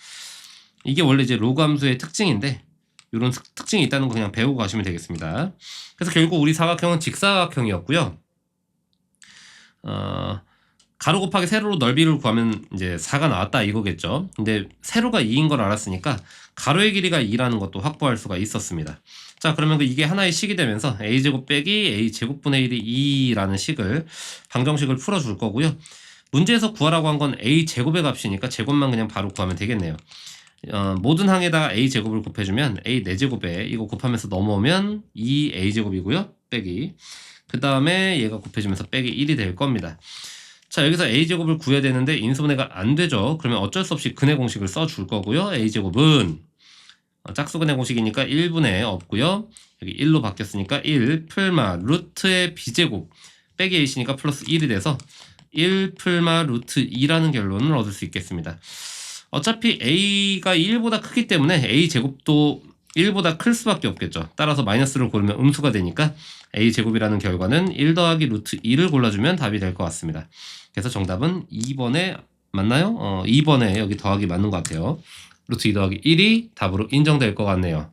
이게 원래 이제 로그 함수의 특징인데 이런 특징이 있다는 거 그냥 배우고 가시면 되겠습니다. 그래서 결국 우리 사각형은 직사각형이었고요. 가로 곱하기 세로로 넓이를 구하면 이제 4가 나왔다 이거겠죠. 근데 세로가 2인 걸 알았으니까 가로의 길이가 2라는 것도 확보할 수가 있었습니다. 자, 그러면 이게 하나의 식이 되면서 a제곱 빼기 a제곱분의 1이 2라는 식을 방정식을 풀어줄 거고요. 문제에서 구하라고 한 건 a제곱의 값이니까 제곱만 그냥 바로 구하면 되겠네요. 모든 항에다가 a제곱을 곱해주면 a 4제곱에 이거 곱하면서 넘어오면 2a제곱이고요. 빼기 그 다음에 얘가 곱해지면서 빼기 1이 될 겁니다. 자, 여기서 a제곱을 구해야 되는데 인수분해가 안 되죠. 그러면 어쩔 수 없이 근의 공식을 써줄 거고요. a제곱은 짝수근의 공식이니까 1분의 없고요. 여기 1로 바뀌었으니까 1 풀마 루트의 b제곱 빼기 a시니까 플러스 1이 돼서 1 풀마 루트 2라는 결론을 얻을 수 있겠습니다. 어차피 a가 1보다 크기 때문에 a제곱도 1보다 클 수밖에 없겠죠. 따라서 마이너스를 고르면 음수가 되니까 a제곱이라는 결과는 1 더하기 루트 2를 골라주면 답이 될 것 같습니다. 그래서 정답은 2번에 맞나요? 2번에 여기 더하기 맞는 것 같아요. 루트 2 더하기 1이 답으로 인정될 것 같네요.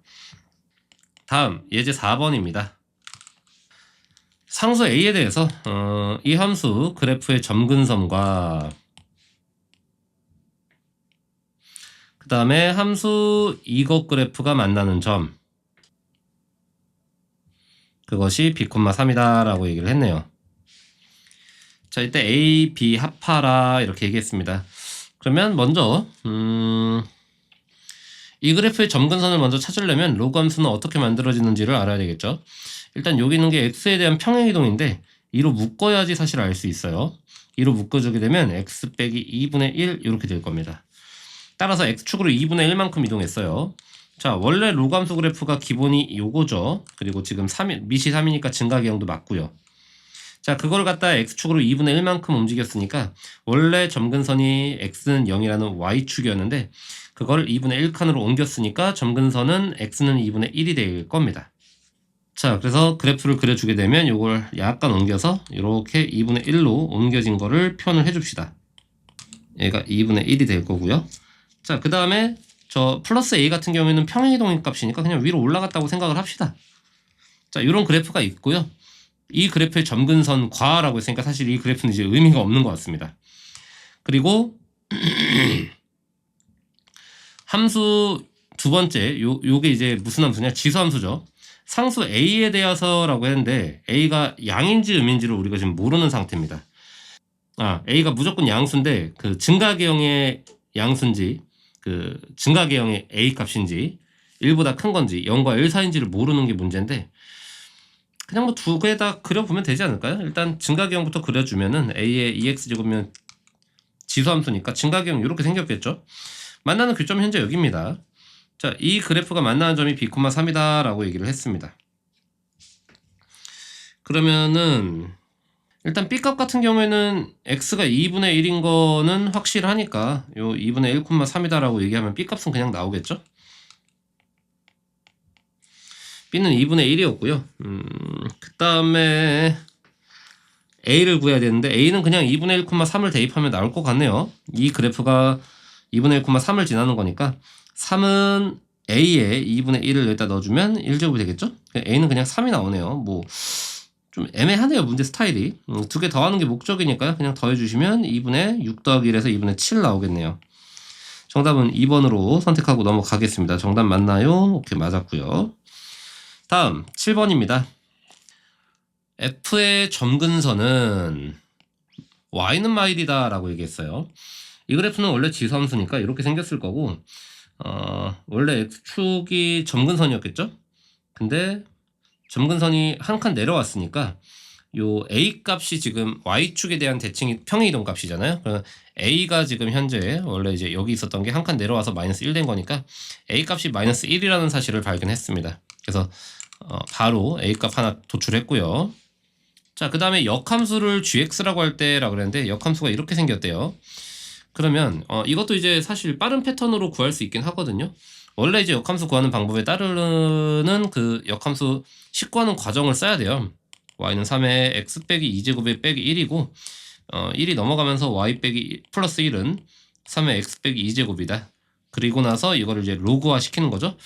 다음 예제 4번입니다. 상수 a에 대해서 이 함수 그래프의 점근섬과 그 다음에 함수 이것 그래프가 만나는 점, 그것이 b, 3이다 라고 얘기를 했네요. 자, 이때 a, b 합하라 이렇게 얘기했습니다. 그러면 먼저 이 그래프의 점근선을 먼저 찾으려면 로그 함수는 어떻게 만들어지는지를 알아야 되겠죠. 일단 여기 있는 게 x에 대한 평행이동인데 2로 묶어야지 사실 알 수 있어요. 2로 묶어주게 되면 x 빼기 2분의 1 이렇게 될 겁니다. 따라서 x축으로 2분의 1만큼 이동했어요. 자, 원래 로그 함수 그래프가 기본이 요거죠. 그리고 지금 밑이 3이니까 증가계형도 맞고요. 자, 그걸 갖다 x축으로 2분의 1만큼 움직였으니까 원래 점근선이 x는 0이라는 y축이었는데 그걸 2분의 1칸으로 옮겼으니까 점근선은 x는 2분의 1이 될 겁니다. 자, 그래서 그래프를 그려주게 되면 이걸 약간 옮겨서 이렇게 2분의 1로 옮겨진 거를 표현을 해줍시다. 얘가 2분의 1이 될 거고요. 자, 그 다음에 저 플러스 a 같은 경우에는 평행이동인 값이니까 그냥 위로 올라갔다고 생각을 합시다. 자, 이런 그래프가 있고요. 이 그래프의 점근선 과라고 했으니까 사실 이 그래프는 이제 의미가 없는 것 같습니다. 그리고 함수 두 번째 요게 이제 무슨 함수냐? 지수함수죠. 상수 a에 대해서라고 했는데 a가 양인지 음인지를 우리가 지금 모르는 상태입니다. a가 무조건 양수인데 그 증가계형의 양수인지 그 증가계형의 a 값인지 1보다 큰 건지 0과 1 사이인지를 모르는 게 문제인데 그냥 뭐 두 개 다 그려보면 되지 않을까요? 일단 증가계형부터 그려주면은 a의 2x제곱이면 지수함수니까 증가계형 이렇게 생겼겠죠? 만나는 교점 현재 여기입니다. 자, 이 그래프가 만나는 점이 b, 3이다 라고 얘기를 했습니다. 그러면은 일단 b값 같은 경우에는 x가 2분의 1인 거는 확실하니까 요 2분의 1, 3이다 라고 얘기하면 b값은 그냥 나오겠죠? b는 2분의 1이었고요. 그 다음에 a를 구해야 되는데 a는 그냥 2분의 1, 3을 대입하면 나올 것 같네요. 이 그래프가 2분의 1, 3을 지나는 거니까 3은 a에 2분의 1을 여기다 넣어주면 1제곱이 되겠죠? a는 그냥 3이 나오네요. 뭐 좀 애매하네요, 문제 스타일이. 두 개 더하는 게 목적이니까요. 그냥 더해주시면 2분의 6 더하기 1에서 2분의 7 나오겠네요. 정답은 2번으로 선택하고 넘어가겠습니다. 정답 맞나요? 오케이, 맞았고요. 다음 7번입니다. f의 점근선은 y는 마일이다 라고 얘기했어요. 이 그래프는 원래 지수함수니까 이렇게 생겼을 거고 원래 x축이 점근선이었겠죠? 근데 점근선이 한 칸 내려왔으니까 요 a 값이 지금 y축에 대한 대칭이 평행이동 값이잖아요. 그러면 a가 지금 현재 원래 이제 여기 있었던 게 한 칸 내려와서 마이너스 1 된 거니까 a 값이 마이너스 1이라는 사실을 발견했습니다. 그래서 바로 a 값 하나 도출했고요. 자, 그 다음에 역함수를 gx라고 할 때라 그랬는데 역함수가 이렇게 생겼대요. 그러면 이것도 이제 사실 빠른 패턴으로 구할 수 있긴 하거든요. 원래 이제 역함수 구하는 방법에 따르는 그 역함수 식구하는 과정을 써야 돼요. y는 3에 x 빼기 2제곱에 빼기 1이고 1이 넘어가면서 y 빼기 플러스 1은 3에 x 빼기 2제곱이다. 그리고 나서 이거를 이제 로그화 시키는 거죠.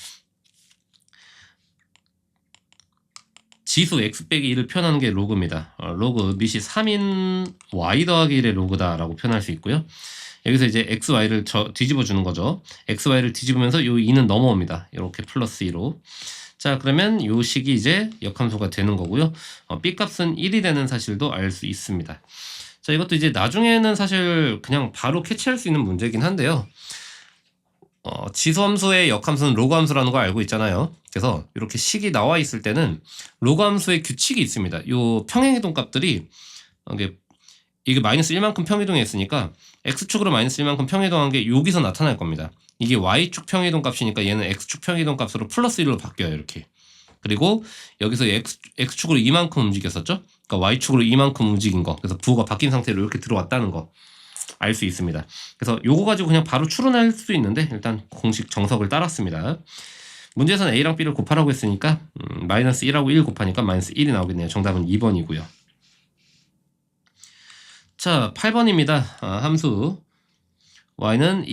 지수 x 빼기 1을 표현하는 게 로그입니다. 로그 밑이 3인 y 더하기 1의 로그다라고 표현할 수 있고요. 여기서 이제 xy를 뒤집어 주는 거죠. xy를 뒤집으면서 요 2는 넘어옵니다. 이렇게 플러스 2로. 자, 그러면 요 식이 이제 역함수가 되는 거고요. b 값은 1이 되는 사실도 알 수 있습니다. 자, 이것도 이제 나중에는 사실 그냥 바로 캐치할 수 있는 문제긴 한데요. 지수함수의 역함수는 로그함수라는 거 알고 있잖아요. 그래서 이렇게 식이 나와 있을 때는 로그함수의 규칙이 있습니다. 요 평행이동 값들이 이게 마이너스 1만큼 평이동했으니까 x축으로 마이너스 1만큼 평이동한 게 여기서 나타날 겁니다. 이게 y축 평이동 값이니까 얘는 x축 평이동 값으로 플러스 1로 바뀌어요. 이렇게. 그리고 여기서 x축으로 이만큼 움직였었죠. 그러니까 y축으로 이만큼 움직인 거. 그래서 부호가 바뀐 상태로 이렇게 들어왔다는 거 알 수 있습니다. 그래서 요거 가지고 그냥 바로 추론할 수 있는데 일단 공식 정석을 따랐습니다. 문제에서는 a랑 b를 곱하라고 했으니까 마이너스 1하고 1 곱하니까 마이너스 1이 나오겠네요. 정답은 2번이고요. 자, 8번입니다. 함수 y는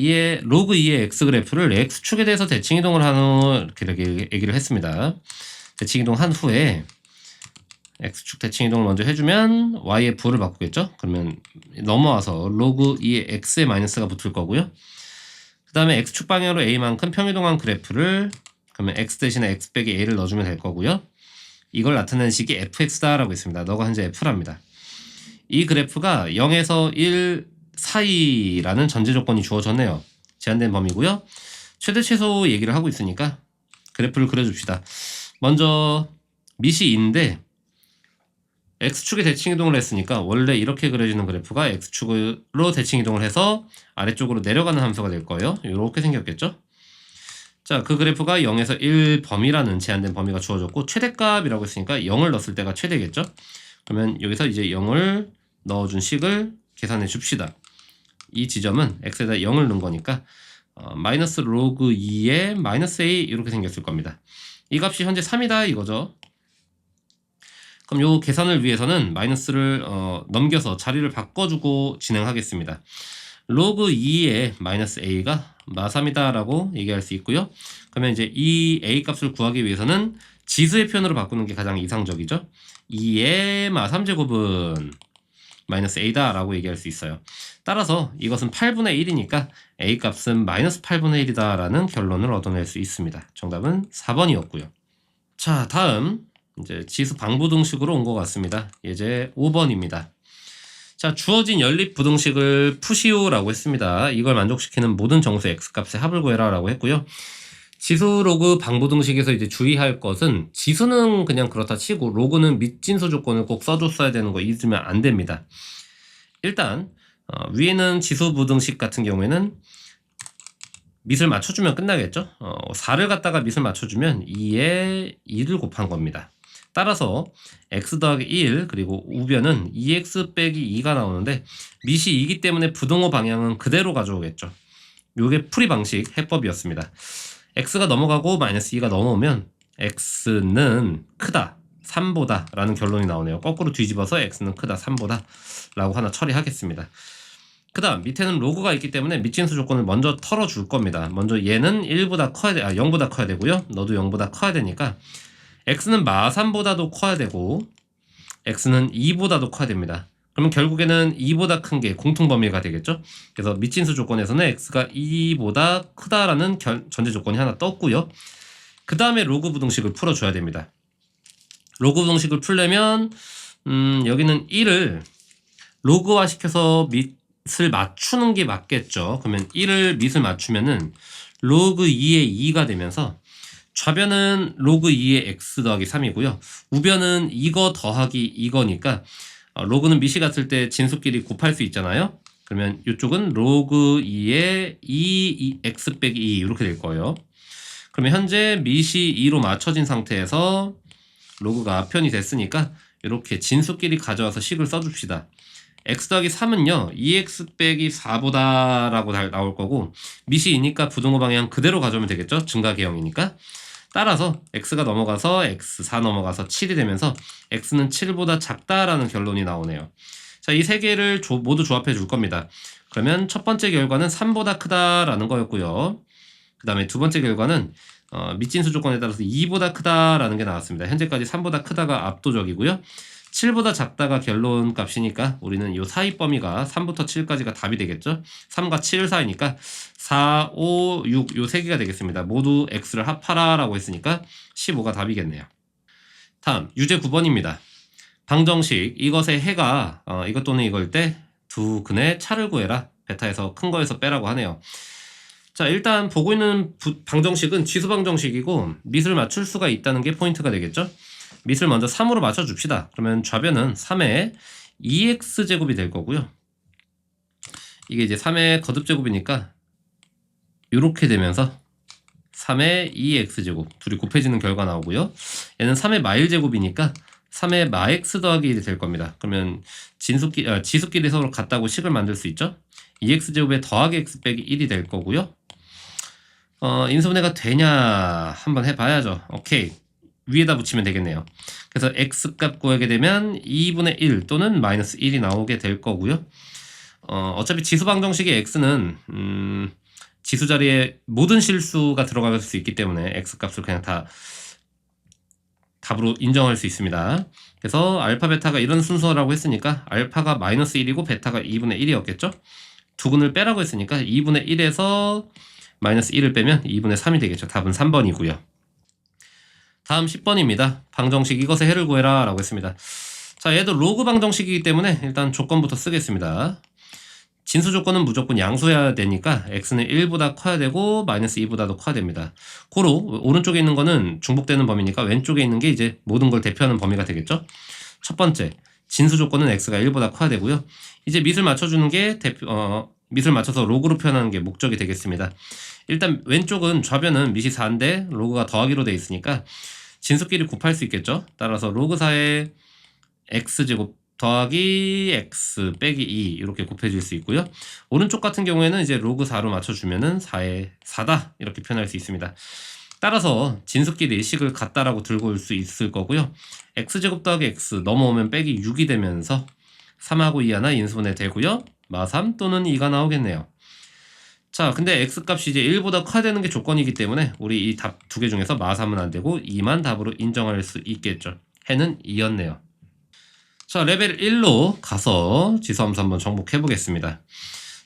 로그 2의 x 그래프를 x축에 대해서 대칭이동을 하는 후 이렇게 얘기를 했습니다. 대칭이동 한 후에 x축 대칭이동을 먼저 해주면 y의 부호를 바꾸겠죠? 그러면 넘어와서 로그 2의 x에 마이너스가 붙을 거고요. 그 다음에 x축 방향으로 a만큼 평이동한 그래프를 그러면 x 대신에 x 빼기 a를 넣어주면 될 거고요. 이걸 나타내는 식이 fx다라고 있습니다. 너가 현재 f랍니다. 이 그래프가 0에서 1 사이라는 전제 조건이 주어졌네요. 제한된 범위고요. 최대 최소 얘기를 하고 있으니까 그래프를 그려줍시다. 먼저 밑이 2인데 x축에 대칭이동을 했으니까 원래 이렇게 그려지는 그래프가 x축으로 대칭이동을 해서 아래쪽으로 내려가는 함수가 될 거예요. 이렇게 생겼겠죠? 자, 그 그래프가 0에서 1 범위라는 제한된 범위가 주어졌고 최대값이라고 했으니까 0을 넣었을 때가 최대겠죠? 그러면 여기서 이제 0을 넣어준 식을 계산해 줍시다. 이 지점은 x에다 0을 넣은 거니까 마이너스 로그 2에 마이너스 a 이렇게 생겼을 겁니다. 이 값이 현재 3이다 이거죠. 그럼 요 계산을 위해서는 마이너스를 넘겨서 자리를 바꿔주고 진행하겠습니다. 로그 2의 마이너스 a가 마3이다 라고 얘기할 수 있고요. 그러면 이제 이 a 값을 구하기 위해서는 지수의 표현으로 바꾸는 게 가장 이상적이죠. 2의 마3제곱은 마이너스 a다 라고 얘기할 수 있어요. 따라서 이것은 8분의 1이니까 a 값은 마이너스 8분의 1이다 라는 결론을 얻어낼 수 있습니다. 정답은 4번이었고요. 자, 다음 이제 지수 방부등식으로 온 것 같습니다. 예제 5번입니다. 자, 주어진 연립 부등식을 푸시오라고 했습니다. 이걸 만족시키는 모든 정수 x값의 합을 구해라 라고 했고요. 지수 로그 방부등식에서 이제 주의할 것은 지수는 그냥 그렇다 치고 로그는 밑진수 조건을 꼭 써줬어야 되는 거 잊으면 안 됩니다. 일단 위에는 지수 부등식 같은 경우에는 밑을 맞춰주면 끝나겠죠. 4를 갖다가 밑을 맞춰주면 2에 2를 곱한 겁니다. 따라서 x 더하기 1 그리고 우변은 2x 빼기 2가 나오는데 밑이 2기 때문에 부등호 방향은 그대로 가져오겠죠. 요게 풀이 방식 해법이었습니다. x가 넘어가고 마이너스 2가 넘어오면 x는 크다 3보다 라는 결론이 나오네요. 거꾸로 뒤집어서 x는 크다 3보다 라고 하나 처리하겠습니다. 그 다음 밑에는 로그가 있기 때문에 밑진수 조건을 먼저 털어줄 겁니다. 먼저 얘는 1보다 커야 0보다 커야 되고요. 너도 0보다 커야 되니까 x는 마3보다도 커야 되고 x는 2보다도 커야 됩니다. 그러면 결국에는 2보다 큰 게 공통범위가 되겠죠. 그래서 밑진수 조건에서는 x가 2보다 크다라는 전제 조건이 하나 떴고요. 그 다음에 로그 부등식을 풀어줘야 됩니다. 로그 부등식을 풀려면 여기는 1을 로그화 시켜서 밑을 맞추는 게 맞겠죠. 그러면 1을 밑을 맞추면은 로그 2의 2가 되면서 좌변은 로그 2의 x 더하기 3이고요. 우변은 이거 더하기 이거니까 로그는 밑이 같을 때 진수끼리 곱할 수 있잖아요. 그러면 이쪽은 로그 2의 2x 빼기 2 이렇게 될 거예요. 그러면 현재 밑이 2로 맞춰진 상태에서 로그가 표현이 됐으니까 이렇게 진수끼리 가져와서 식을 써줍시다. x 더하기 3은요 2x 빼기 4보다 라고 나올 거고 밑이 2니까 부등호 방향 그대로 가져오면 되겠죠. 증가계형이니까. 따라서 x가 넘어가서 x4 넘어가서 7이 되면서 x는 7보다 작다라는 결론이 나오네요. 자, 이 세 개를 모두 조합해 줄 겁니다. 그러면 첫 번째 결과는 3보다 크다라는 거였고요. 그 다음에 두 번째 결과는 밑진수 조건에 따라서 2보다 크다라는 게 나왔습니다. 현재까지 3보다 크다가 압도적이고요. 7보다 작다가 결론 값이니까 우리는 이 사이 범위가 3부터 7까지가 답이 되겠죠. 3과 7 사이니까 4, 5, 6 요 세 개가 되겠습니다. 모두 x를 합하라 라고 했으니까 15가 답이겠네요. 다음 유제 9번입니다. 방정식 이것의 해가 이것 또는 이걸 때 두 근의 차를 구해라. 베타에서 큰 거에서 빼라고 하네요. 자, 일단 보고 있는 방정식은 지수 방정식이고 밑을 맞출 수가 있다는 게 포인트가 되겠죠. 밑을 먼저 3으로 맞춰줍시다. 그러면 좌변은 3의 2x제곱이 될 거고요. 이게 이제 3의 거듭제곱이니까 이렇게 되면서 3의 2x제곱 둘이 곱해지는 결과 나오고요. 얘는 3의 마일제곱이니까 3의 마x 더하기 1이 될 겁니다. 그러면 지수끼리 서로 같다고 식을 만들 수 있죠. 2x제곱에 더하기 x 빼기 1이 될 거고요. 인수분해가 되냐 한번 해봐야죠. 오케이, 위에다 붙이면 되겠네요. 그래서 x값 구하게 되면 2분의 1 또는 마이너스 1이 나오게 될 거고요. 어차피 지수방정식의 x는 지수 자리에 모든 실수가 들어갈 수 있기 때문에 x값을 그냥 다 답으로 인정할 수 있습니다. 그래서 알파 베타가 이런 순서라고 했으니까 알파가 마이너스 1이고 베타가 2분의 1이었겠죠. 두 근을 빼라고 했으니까 2분의 1에서 마이너스 1을 빼면 2분의 3이 되겠죠. 답은 3번이고요. 다음 10번입니다. 방정식 이것의 해를 구해라 라고 했습니다. 자, 얘도 로그 방정식이기 때문에 일단 조건부터 쓰겠습니다. 진수 조건은 무조건 양수해야 되니까 x는 1보다 커야 되고 마이너스 2보다도 커야 됩니다. 고로 오른쪽에 있는 거는 중복되는 범위니까 왼쪽에 있는 게 이제 모든 걸 대표하는 범위가 되겠죠. 첫 번째, 진수 조건은 x가 1보다 커야 되고요. 이제 밑을 맞춰주는 게 밑을 맞춰서 로그로 표현하는 게 목적이 되겠습니다. 일단 왼쪽은 좌변은 밑이 4인데 로그가 더하기로 되어 있으니까 진수끼리 곱할 수 있겠죠. 따라서 로그 4의 x제곱 더하기 x 빼기 2 이렇게 곱해질 수 있고요. 오른쪽 같은 경우에는 이제 로그 4로 맞춰주면은 4의 4다 이렇게 표현할 수 있습니다. 따라서 진수끼리 식을 같다라고 들고 올 수 있을 거고요. x제곱 더하기 x 넘어오면 빼기 6이 되면서 3하고 2 하나 인수분해 되고요. 마3 또는 2가 나오겠네요. 자, 근데 x값이 이제 1보다 커야 되는 게 조건이기 때문에 우리 이 답 두 개 중에서 마3은 안 되고 2만 답으로 인정할 수 있겠죠. 해는 2였네요. 자, 레벨 1로 가서 지수함수 한번 정복해 보겠습니다.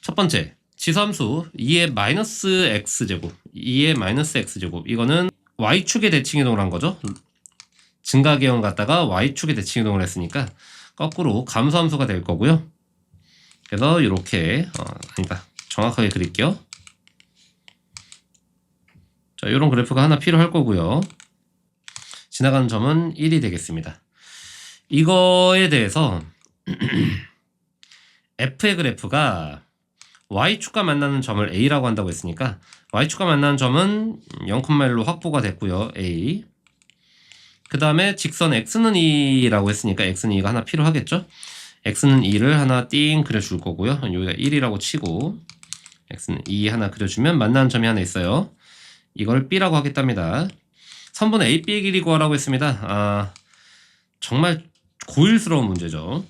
첫 번째, 지수함수 2의 마이너스 x제곱 2의 마이너스 x제곱 이거는 y축의 대칭 이동을 한 거죠. 증가계형 갖다가 y축의 대칭 이동을 했으니까 거꾸로 감소함수가 될 거고요. 그래서 이렇게 아니다, 정확하게 그릴게요. 자, 이런 그래프가 하나 필요할 거고요. 지나가는 점은 1이 되겠습니다. 이거에 대해서 f의 그래프가 y축과 만나는 점을 a라고 한다고 했으니까 y축과 만나는 점은 0,1로 확보가 됐고요. a. 그 다음에 직선 x는 2라고 했으니까 x는 2가 하나 필요하겠죠. x는 2를 하나 띵 그려줄 거고요. 여기가 1이라고 치고 x는 2 하나 그려주면 만나는 점이 하나 있어요. 이걸 b라고 하겠답니다. 선분 a, b의 길이 구하라고 했습니다. 정말 고일스러운 문제죠.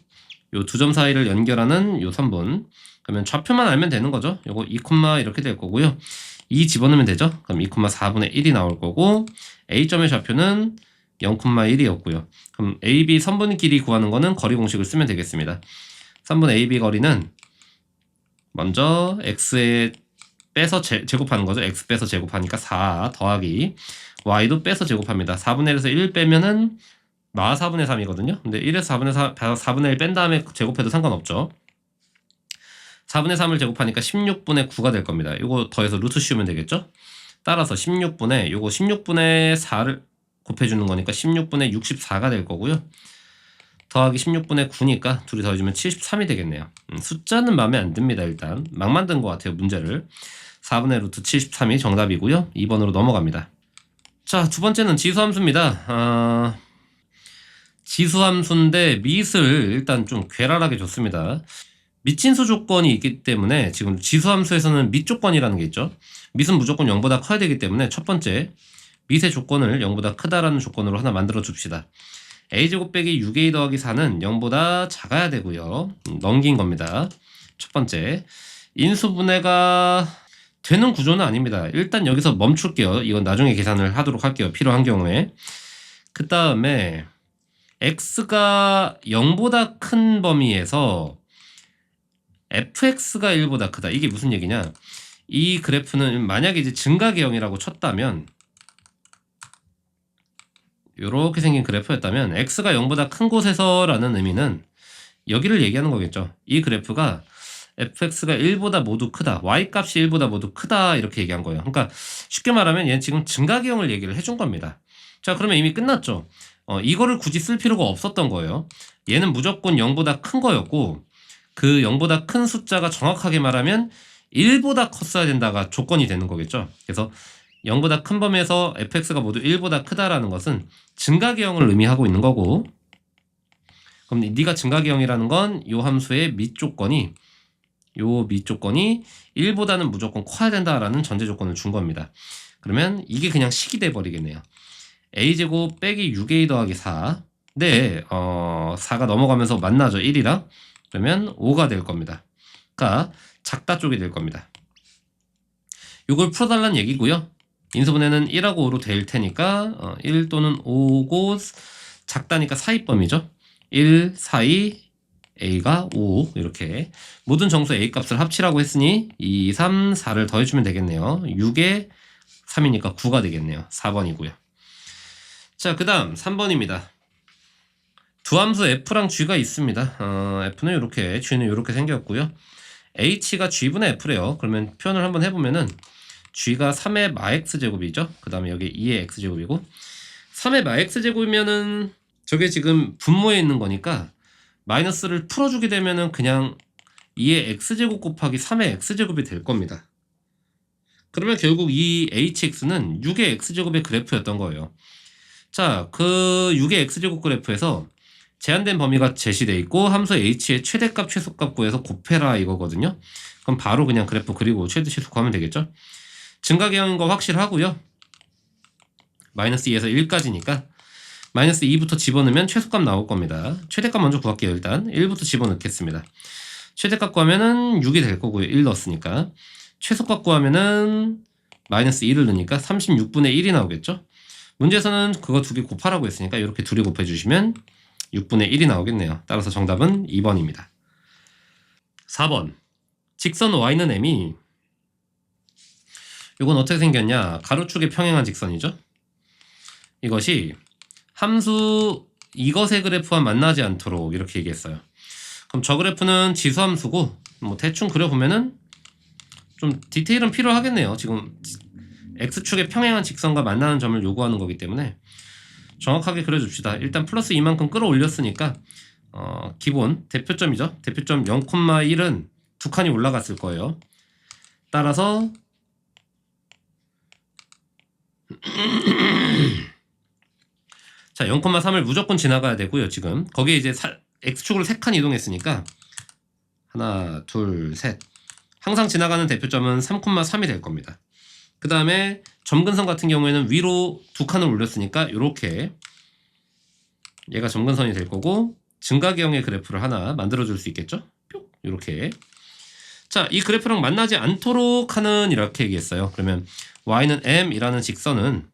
요 두 점 사이를 연결하는 요 선분. 그러면 좌표만 알면 되는 거죠. 요거 2, 이렇게 될 거고요. 2 집어넣으면 되죠. 그럼 2,4분의 1이 나올 거고 A점의 좌표는 0,1이었고요. 그럼 AB 선분 길이 구하는 거는 거리 공식을 쓰면 되겠습니다. 선분 AB 거리는 먼저 X에 빼서 제곱하는 거죠. X 빼서 제곱하니까 4 더하기 Y도 빼서 제곱합니다. 4분의 1에서 1 빼면은 마 4분의 3이거든요. 근데 1에서 4분의 1 뺀 다음에 제곱해도 상관없죠. 4분의 3을 제곱하니까 16분의 9가 될 겁니다. 이거 더해서 루트 씌우면 되겠죠. 따라서 16분의 요거 16분의 4를 곱해주는 거니까 16분의 64가 될 거고요. 더하기 16분의 9니까 둘이 더해주면 73이 되겠네요. 숫자는 마음에 안 듭니다. 일단 막 만든 것 같아요. 문제를. 4분의 루트 73이 정답이고요. 2번으로 넘어갑니다. 자, 두 번째는 지수함수입니다. 지수함수인데 밑을 일단 좀 괴랄하게 줬습니다. 밑진수 조건이 있기 때문에 지금 지수함수에서는 밑 조건이라는 게 있죠. 밑은 무조건 0보다 커야 되기 때문에 첫 번째 밑의 조건을 0보다 크다라는 조건으로 하나 만들어 줍시다. a제곱 빼기 6a 더하기 4는 0보다 작아야 되고요. 넘긴 겁니다. 첫 번째 인수분해가 되는 구조는 아닙니다. 일단 여기서 멈출게요. 이건 나중에 계산을 하도록 할게요. 필요한 경우에. 그 다음에 x가 0보다 큰 범위에서 fx가 1보다 크다. 이게 무슨 얘기냐? 이 그래프는 만약에 이제 증가계형이라고 쳤다면, 이렇게 생긴 그래프였다면 x가 0보다 큰 곳에서라는 의미는 여기를 얘기하는 거겠죠. 이 그래프가 fx가 1보다 모두 크다, y값이 1보다 모두 크다, 이렇게 얘기한 거예요. 그러니까 쉽게 말하면 얘는 지금 증가계형을 얘기를 해준 겁니다. 자, 그러면 이미 끝났죠. 이거를 굳이 쓸 필요가 없었던 거예요. 얘는 무조건 0보다 큰 거였고, 그 0보다 큰 숫자가 정확하게 말하면 1보다 컸어야 된다가 조건이 되는 거겠죠. 그래서 0보다 큰 범위에서 fx가 모두 1보다 크다라는 것은 증가계형을 의미하고 있는 거고, 그럼 네가 증가계형이라는 건 이 함수의 밑조건이 1보다는 무조건 커야 된다라는 전제 조건을 준 겁니다. 그러면 이게 그냥 식이 돼 버리겠네요. a제곱 빼기 6a 더하기 4. 네, 4가 넘어가면서 만나죠. 1이랑. 그러면 5가 될 겁니다. 그러니까 작다 쪽이 될 겁니다. 이걸 풀어달라는 얘기고요. 인수분해는 1하고 5로 될 테니까 1 또는 5고 작다니까 사이범위죠. 1, 4, 2, a가 5 이렇게 모든 정수 a 값을 합치라고 했으니 2, 3, 4를 더해주면 되겠네요. 6에 3이니까 9가 되겠네요. 4번이고요. 자, 그 다음 3번입니다. 두 함수 f랑 g가 있습니다. f는 이렇게, g는 이렇게 생겼고요. h가 g분의 f래요. 그러면 표현을 한번 해보면은 g가 3의 마x제곱이죠. 그 다음에 여기 2의 x제곱이고, 3의 마x제곱이면은 저게 지금 분모에 있는 거니까 마이너스를 풀어주게 되면은 그냥 2의 x제곱 곱하기 3의 x제곱이 될 겁니다. 그러면 결국 이 hx는 6의 x제곱의 그래프였던 거예요. 자, 그 6의 x제곱 그래프에서 제한된 범위가 제시되어 있고 함수 h의 최대값 최소값 구해서 곱해라 이거거든요. 그럼 바로 그냥 그래프 그리고 최대 최소 구하면 되겠죠. 증가계형인 거 확실하고요. 마이너스 2에서 1까지니까 마이너스 2부터 집어넣으면 최소값 나올 겁니다. 최대값 먼저 구할게요. 일단 1부터 집어넣겠습니다. 최대값 구하면은 6이 될 거고요. 1 넣었으니까. 최소값 구하면은 마이너스 2를 넣으니까 36분의 1이 나오겠죠. 문제에서는 그거 두 개 곱하라고 했으니까 이렇게 둘이 곱해주시면 6분의 1이 나오겠네요. 따라서 정답은 2번입니다. 4번. 직선 y는 m이, 이건 어떻게 생겼냐? 가로축에 평행한 직선이죠. 이것이 함수 이것의 그래프와 만나지 않도록 이렇게 얘기했어요. 그럼 저 그래프는 지수함수고 뭐 대충 그려보면은 좀 디테일은 필요하겠네요. 지금 x축에 평행한 직선과 만나는 점을 요구하는 거기 때문에 정확하게 그려줍시다. 일단 플러스 이만큼 끌어올렸으니까 기본 대표점이죠. 대표점 0,1은 두 칸이 올라갔을 거예요. 따라서 자, 0,3을 무조건 지나가야 되고요. 지금 거기에 이제 x축으로 3칸 이동했으니까 하나, 둘, 셋. 항상 지나가는 대표점은 3,3이 될 겁니다. 그 다음에 점근선 같은 경우에는 위로 두 칸을 올렸으니까 이렇게 얘가 점근선이 될 거고, 증가계형의 그래프를 하나 만들어 줄 수 있겠죠. 이렇게. 자, 이 그래프랑 만나지 않도록 하는, 이렇게 얘기했어요. 그러면 y는 m이라는 직선은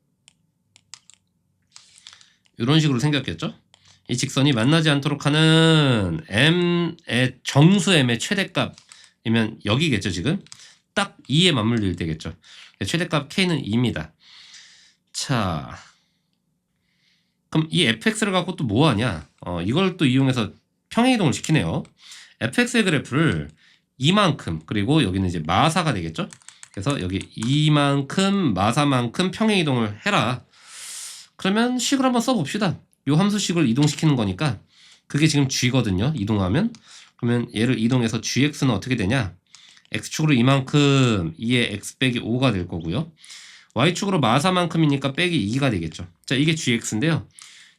이런 식으로 생겼겠죠. 이 직선이 만나지 않도록 하는 m의 정수 m의 최대값이면 여기겠죠. 지금 딱 2에 맞물릴 때겠죠. 최대값 k는 2입니다. 자, 그럼 이 fx를 갖고 또 뭐 하냐? 이걸 또 이용해서 평행이동을 시키네요. fx의 그래프를 이만큼, 그리고 여기는 이제 마사가 되겠죠. 그래서 여기 이만큼 마사만큼 평행이동을 해라. 그러면 식을 한번 써봅시다. 요 함수식을 이동시키는 거니까 그게 지금 g거든요. 이동하면. 그러면 얘를 이동해서 gx는 어떻게 되냐? x축으로 이만큼 2의 x 빼기 5가 될 거고요. y축으로 마사만큼이니까 빼기 2가 되겠죠. 자, 이게 gx인데요.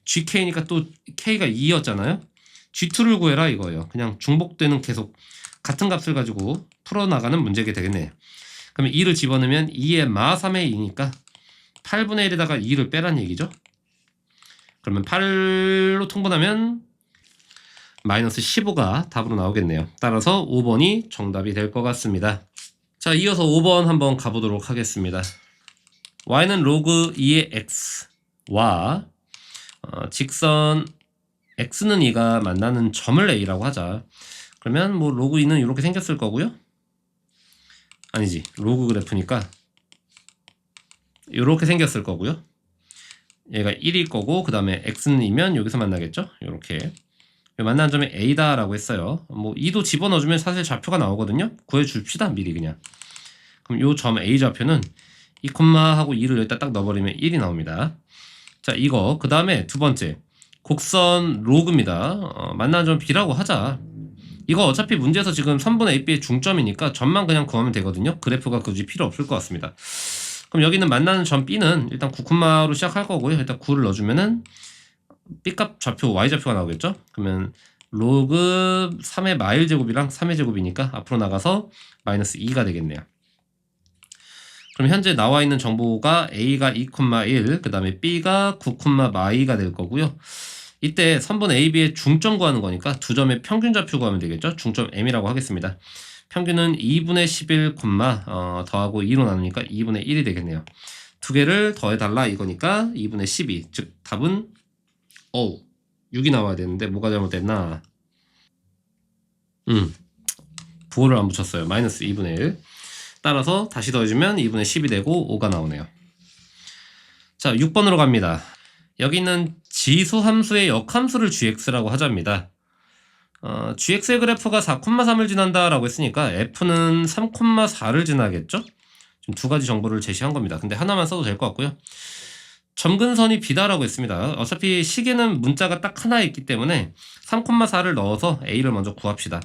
gk니까 또 k가 2였잖아요. g2를 구해라 이거예요. 그냥 중복되는, 계속 같은 값을 가지고 풀어나가는 문제가 되겠네요. 그러면 2를 집어넣으면 2의 마3의 2니까 8분의 1에다가 2를 빼란 얘기죠. 그러면 8로 통분하면 마이너스 15가 답으로 나오겠네요. 따라서 5번이 정답이 될 것 같습니다. 자, 이어서 5번 한번 가보도록 하겠습니다. y는 로그 2의 x와 직선 x는 2가 만나는 점을 a라고 하자. 그러면 뭐 로그 2는 이렇게 생겼을 거고요. 아니지, 로그 그래프니까 이렇게 생겼을 거고요. 얘가 1일 거고 그 다음에 x는 2면 여기서 만나겠죠. 이렇게 만나는 점이 a다라고 했어요. 뭐 2도 집어넣어주면 사실 좌표가 나오거든요. 구해줍시다 미리 그냥. 그럼 요 점 a 좌표는 2, 하고 2를 여기다 딱 넣어버리면 1이 나옵니다. 자, 이거 그 다음에 두 번째 곡선 로그입니다. 만나는 점 b라고 하자. 이거 어차피 문제에서 지금 3분의 AB의 중점이니까 점만 그냥 구하면 되거든요. 그래프가 굳이 필요 없을 것 같습니다. 그럼 여기는 만나는 점 B는 일단 9로 시작할 거고요. 일단 9를 넣어주면은 B값 좌표 Y좌표가 나오겠죠. 그러면 로그 3의 마일 제곱이랑 3의 제곱이니까 앞으로 나가서 마이너스 2가 되겠네요. 그럼 현재 나와 있는 정보가 A가 2,1, 그 다음에 B가 9,2가 될 거고요. 이때 선분 AB의 중점 구하는 거니까 두 점의 평균 좌표 구하면 되겠죠. 중점 M이라고 하겠습니다. 평균은 2분의 11, 더하고 2로 나누니까 2분의 1이 되겠네요. 두 개를 더해달라 이거니까 2분의 12. 즉 답은 6이 나와야 되는데 뭐가 잘못됐나? 부호를 안 붙였어요. 마이너스 2분의 1. 따라서 다시 더해주면 2분의 10이 되고 5가 나오네요. 자, 6번으로 갑니다. 여기는 지수 함수의 역함수를 gx라고 하자입니다. gx의 그래프가 4,3을 지난다라고 했으니까 f는 3,4를 지나겠죠? 지금 두 가지 정보를 제시한 겁니다. 근데 하나만 써도 될 것 같고요. 점근선이 b다라고 했습니다. 어차피 식에는 문자가 딱 하나 있기 때문에 3,4를 넣어서 a를 먼저 구합시다.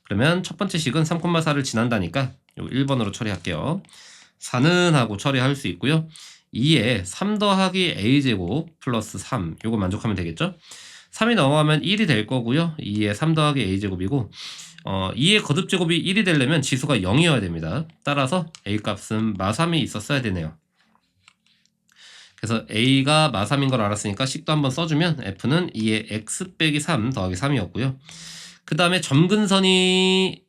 그러면 첫 번째 식은 3,4를 지난다니까 1번으로 처리할게요. 4는 하고 처리할 수 있고요. 2에 3 더하기 a제곱 플러스 3 요거 만족하면 되겠죠. 3이 넘어가면 1이 될 거고요. 2에 3 더하기 a제곱이고 2의 거듭제곱이 1이 되려면 지수가 0이어야 됩니다. 따라서 a값은 마3이 있었어야 되네요. 그래서 a가 마3인 걸 알았으니까 식도 한번 써주면 f는 2의 x 빼기 3 더하기 3이었고요. 그 다음에 점근선이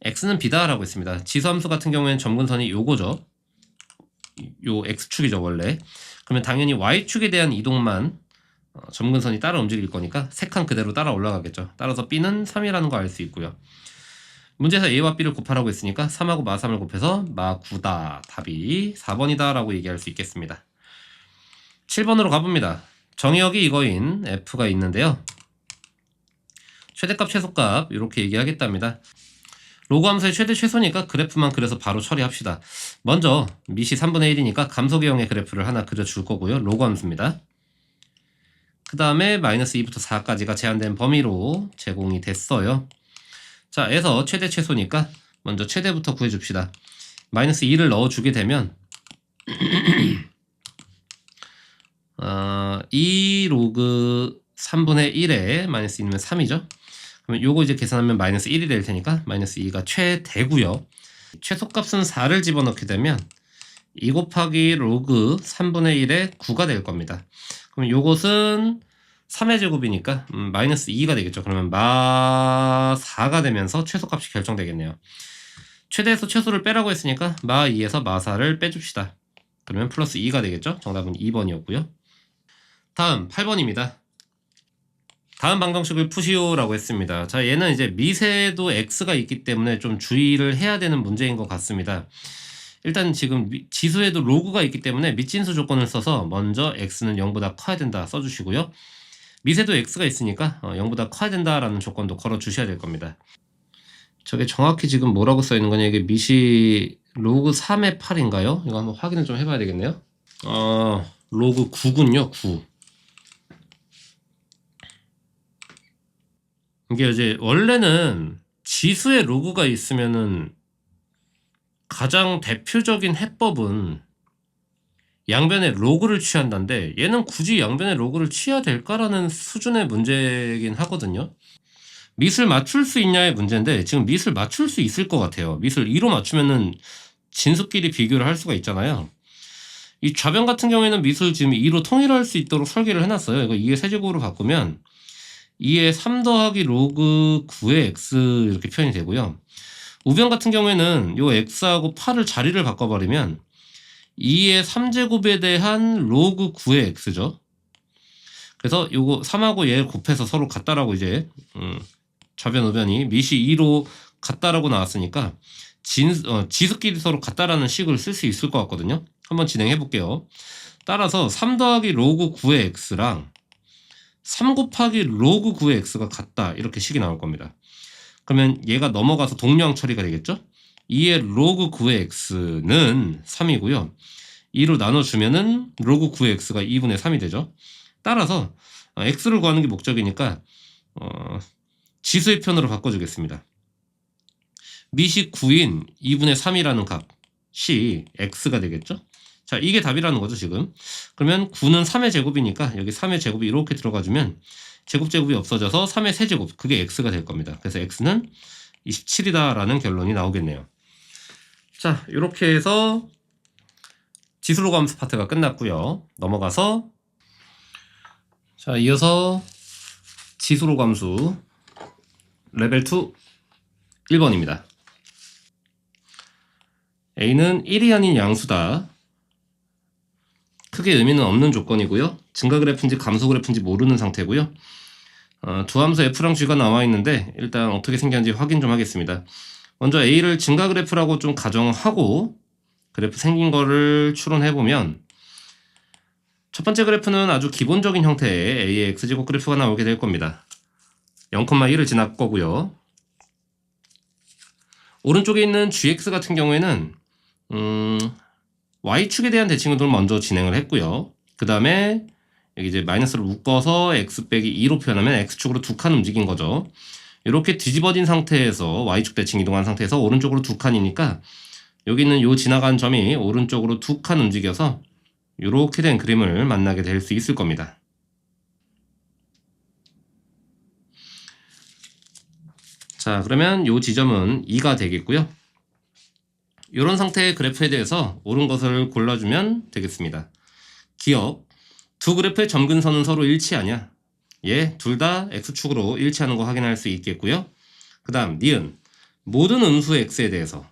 x는 b다라고 했습니다. 지수함수 같은 경우에는 점근선이 요거죠. 요 x축이죠 원래. 그러면 당연히 y축에 대한 이동만 점근선이 따라 움직일 거니까 세 칸 그대로 따라 올라가겠죠. 따라서 b는 3이라는 거 알 수 있고요. 문제에서 a와 b를 곱하라고 했으니까 3하고 마3을 곱해서 마9다. 답이 4번이다 라고 얘기할 수 있겠습니다. 7번으로 가봅니다. 정의역이 이거인 f가 있는데요. 최대값 최소값 이렇게 얘기하겠답니다. 로그 함수의 최대 최소니까 그래프만 그려서 바로 처리합시다. 먼저 밑이 3분의 1이니까 감소계형의 그래프를 하나 그려줄 거고요. 로그 함수입니다. 그 다음에 마이너스 2부터 4까지가 제한된 범위로 제공이 됐어요. 자, 에서 최대 최소니까 먼저 최대부터 구해줍시다. 마이너스 2를 넣어주게 되면 2 로그 3분의 1에 마이너스 2면 3이죠. 그러면 요거 이제 계산하면 마이너스 1이 될 테니까 마이너스 2가 최대고요. 최소값은 4를 집어넣게 되면 2 곱하기 로그 3분의 1에 9가 될 겁니다. 그럼 요것은 3의 제곱이니까 마이너스 2가 되겠죠. 그러면 마 4가 되면서 최소값이 결정되겠네요. 최대에서 최소를 빼라고 했으니까 마 2에서 마 4를 빼줍시다. 그러면 플러스 2가 되겠죠. 정답은 2번이었고요. 다음 8번입니다. 다음 방정식을 푸시오라고 했습니다. 자, 얘는 이제 미세도 x가 있기 때문에 좀 주의를 해야 되는 문제인 것 같습니다. 일단 지금 지수에도 로그가 있기 때문에 밑진수 조건을 써서 먼저 x는 0보다 커야 된다 써주시고요. 미세도 x가 있으니까 0보다 커야 된다라는 조건도 걸어 주셔야 될 겁니다. 저게 정확히 지금 뭐라고 써 있는 거냐, 이게 밑이 로그 3의 8인가요? 이거 한번 확인을 좀 해봐야 되겠네요. 로그 9군요. 9. 이게 이제 원래는 지수에 로그가 있으면은 가장 대표적인 해법은 양변에 로그를 취한다는데 얘는 굳이 양변에 로그를 취해야 될까라는 수준의 문제이긴 하거든요. 밑을 맞출 수 있냐의 문제인데 지금 밑을 맞출 수 있을 것 같아요. 밑을 2로 맞추면은 진수끼리 비교를 할 수가 있잖아요. 이 좌변 같은 경우에는 밑을 지금 2로 통일할 수 있도록 설계를 해놨어요. 이거 2의 세제곱으로 바꾸면 2의 3 더하기 로그 9의 x 이렇게 표현이 되고요. 우변 같은 경우에는 요 x하고 8을 자리를 바꿔버리면 2의 3제곱에 대한 로그 9의 x죠. 그래서 요거 3하고 얘를 곱해서 서로 같다라고 이제 좌변 우변이 밑이 2로 같다라고 나왔으니까 지수끼리 서로 같다라는 식을 쓸 수 있을 것 같거든요. 한번 진행해 볼게요. 따라서 3 더하기 로그 9의 x랑 3 곱하기 로그 9의 x가 같다 이렇게 식이 나올 겁니다. 그러면 얘가 넘어가서 동류항 처리가 되겠죠? 2의 로그 9의 x는 3이고요. 2로 나눠주면은 로그 9의 x가 2분의 3이 되죠. 따라서 x를 구하는 게 목적이니까 지수의 편으로 바꿔주겠습니다. 밑이 9인 2분의 3이라는 값이 x가 되겠죠? 자, 이게 답이라는 거죠, 지금. 그러면 9는 3의 제곱이니까 여기 3의 제곱이 이렇게 들어가주면 제곱제곱이 없어져서 3의 세제곱, 그게 x가 될 겁니다. 그래서 x는 27이다라는 결론이 나오겠네요. 자, 이렇게 해서 지수로 감수 파트가 끝났고요. 넘어가서 자, 이어서 지수로 감수 레벨 2 1번입니다. A는 1이 아닌 양수다. 크게 의미는 없는 조건이고요. 증가 그래프인지 감소 그래프인지 모르는 상태고요. 두 함수 F랑 G가 나와 있는데 일단 어떻게 생겼는지 확인 좀 하겠습니다. 먼저 A를 증가 그래프라고 좀 가정하고 그래프 생긴 거를 추론해보면 첫 번째 그래프는 아주 기본적인 형태의 A의 X제곱 그래프가 나오게 될 겁니다. 0,1을 지날 거고요. 오른쪽에 있는 GX 같은 경우에는 Y축에 대한 대칭을 먼저 진행을 했고요. 그 다음에 여기 이제 마이너스를 묶어서 X 빼기 2로 표현하면 X축으로 두 칸 움직인 거죠. 이렇게 뒤집어진 상태에서 Y축 대칭 이동한 상태에서 오른쪽으로 두 칸이니까 여기 있는 요 지나간 점이 오른쪽으로 두 칸 움직여서 이렇게 된 그림을 만나게 될 수 있을 겁니다. 자, 그러면 요 지점은 2가 되겠고요. 이런 상태의 그래프에 대해서 옳은 것을 골라주면 되겠습니다. 기억, 두 그래프의 점근선은 서로 일치하냐? 예, 둘 다 x축으로 일치하는 거 확인할 수 있겠고요. 그 다음 니은, 모든 음수 x에 대해서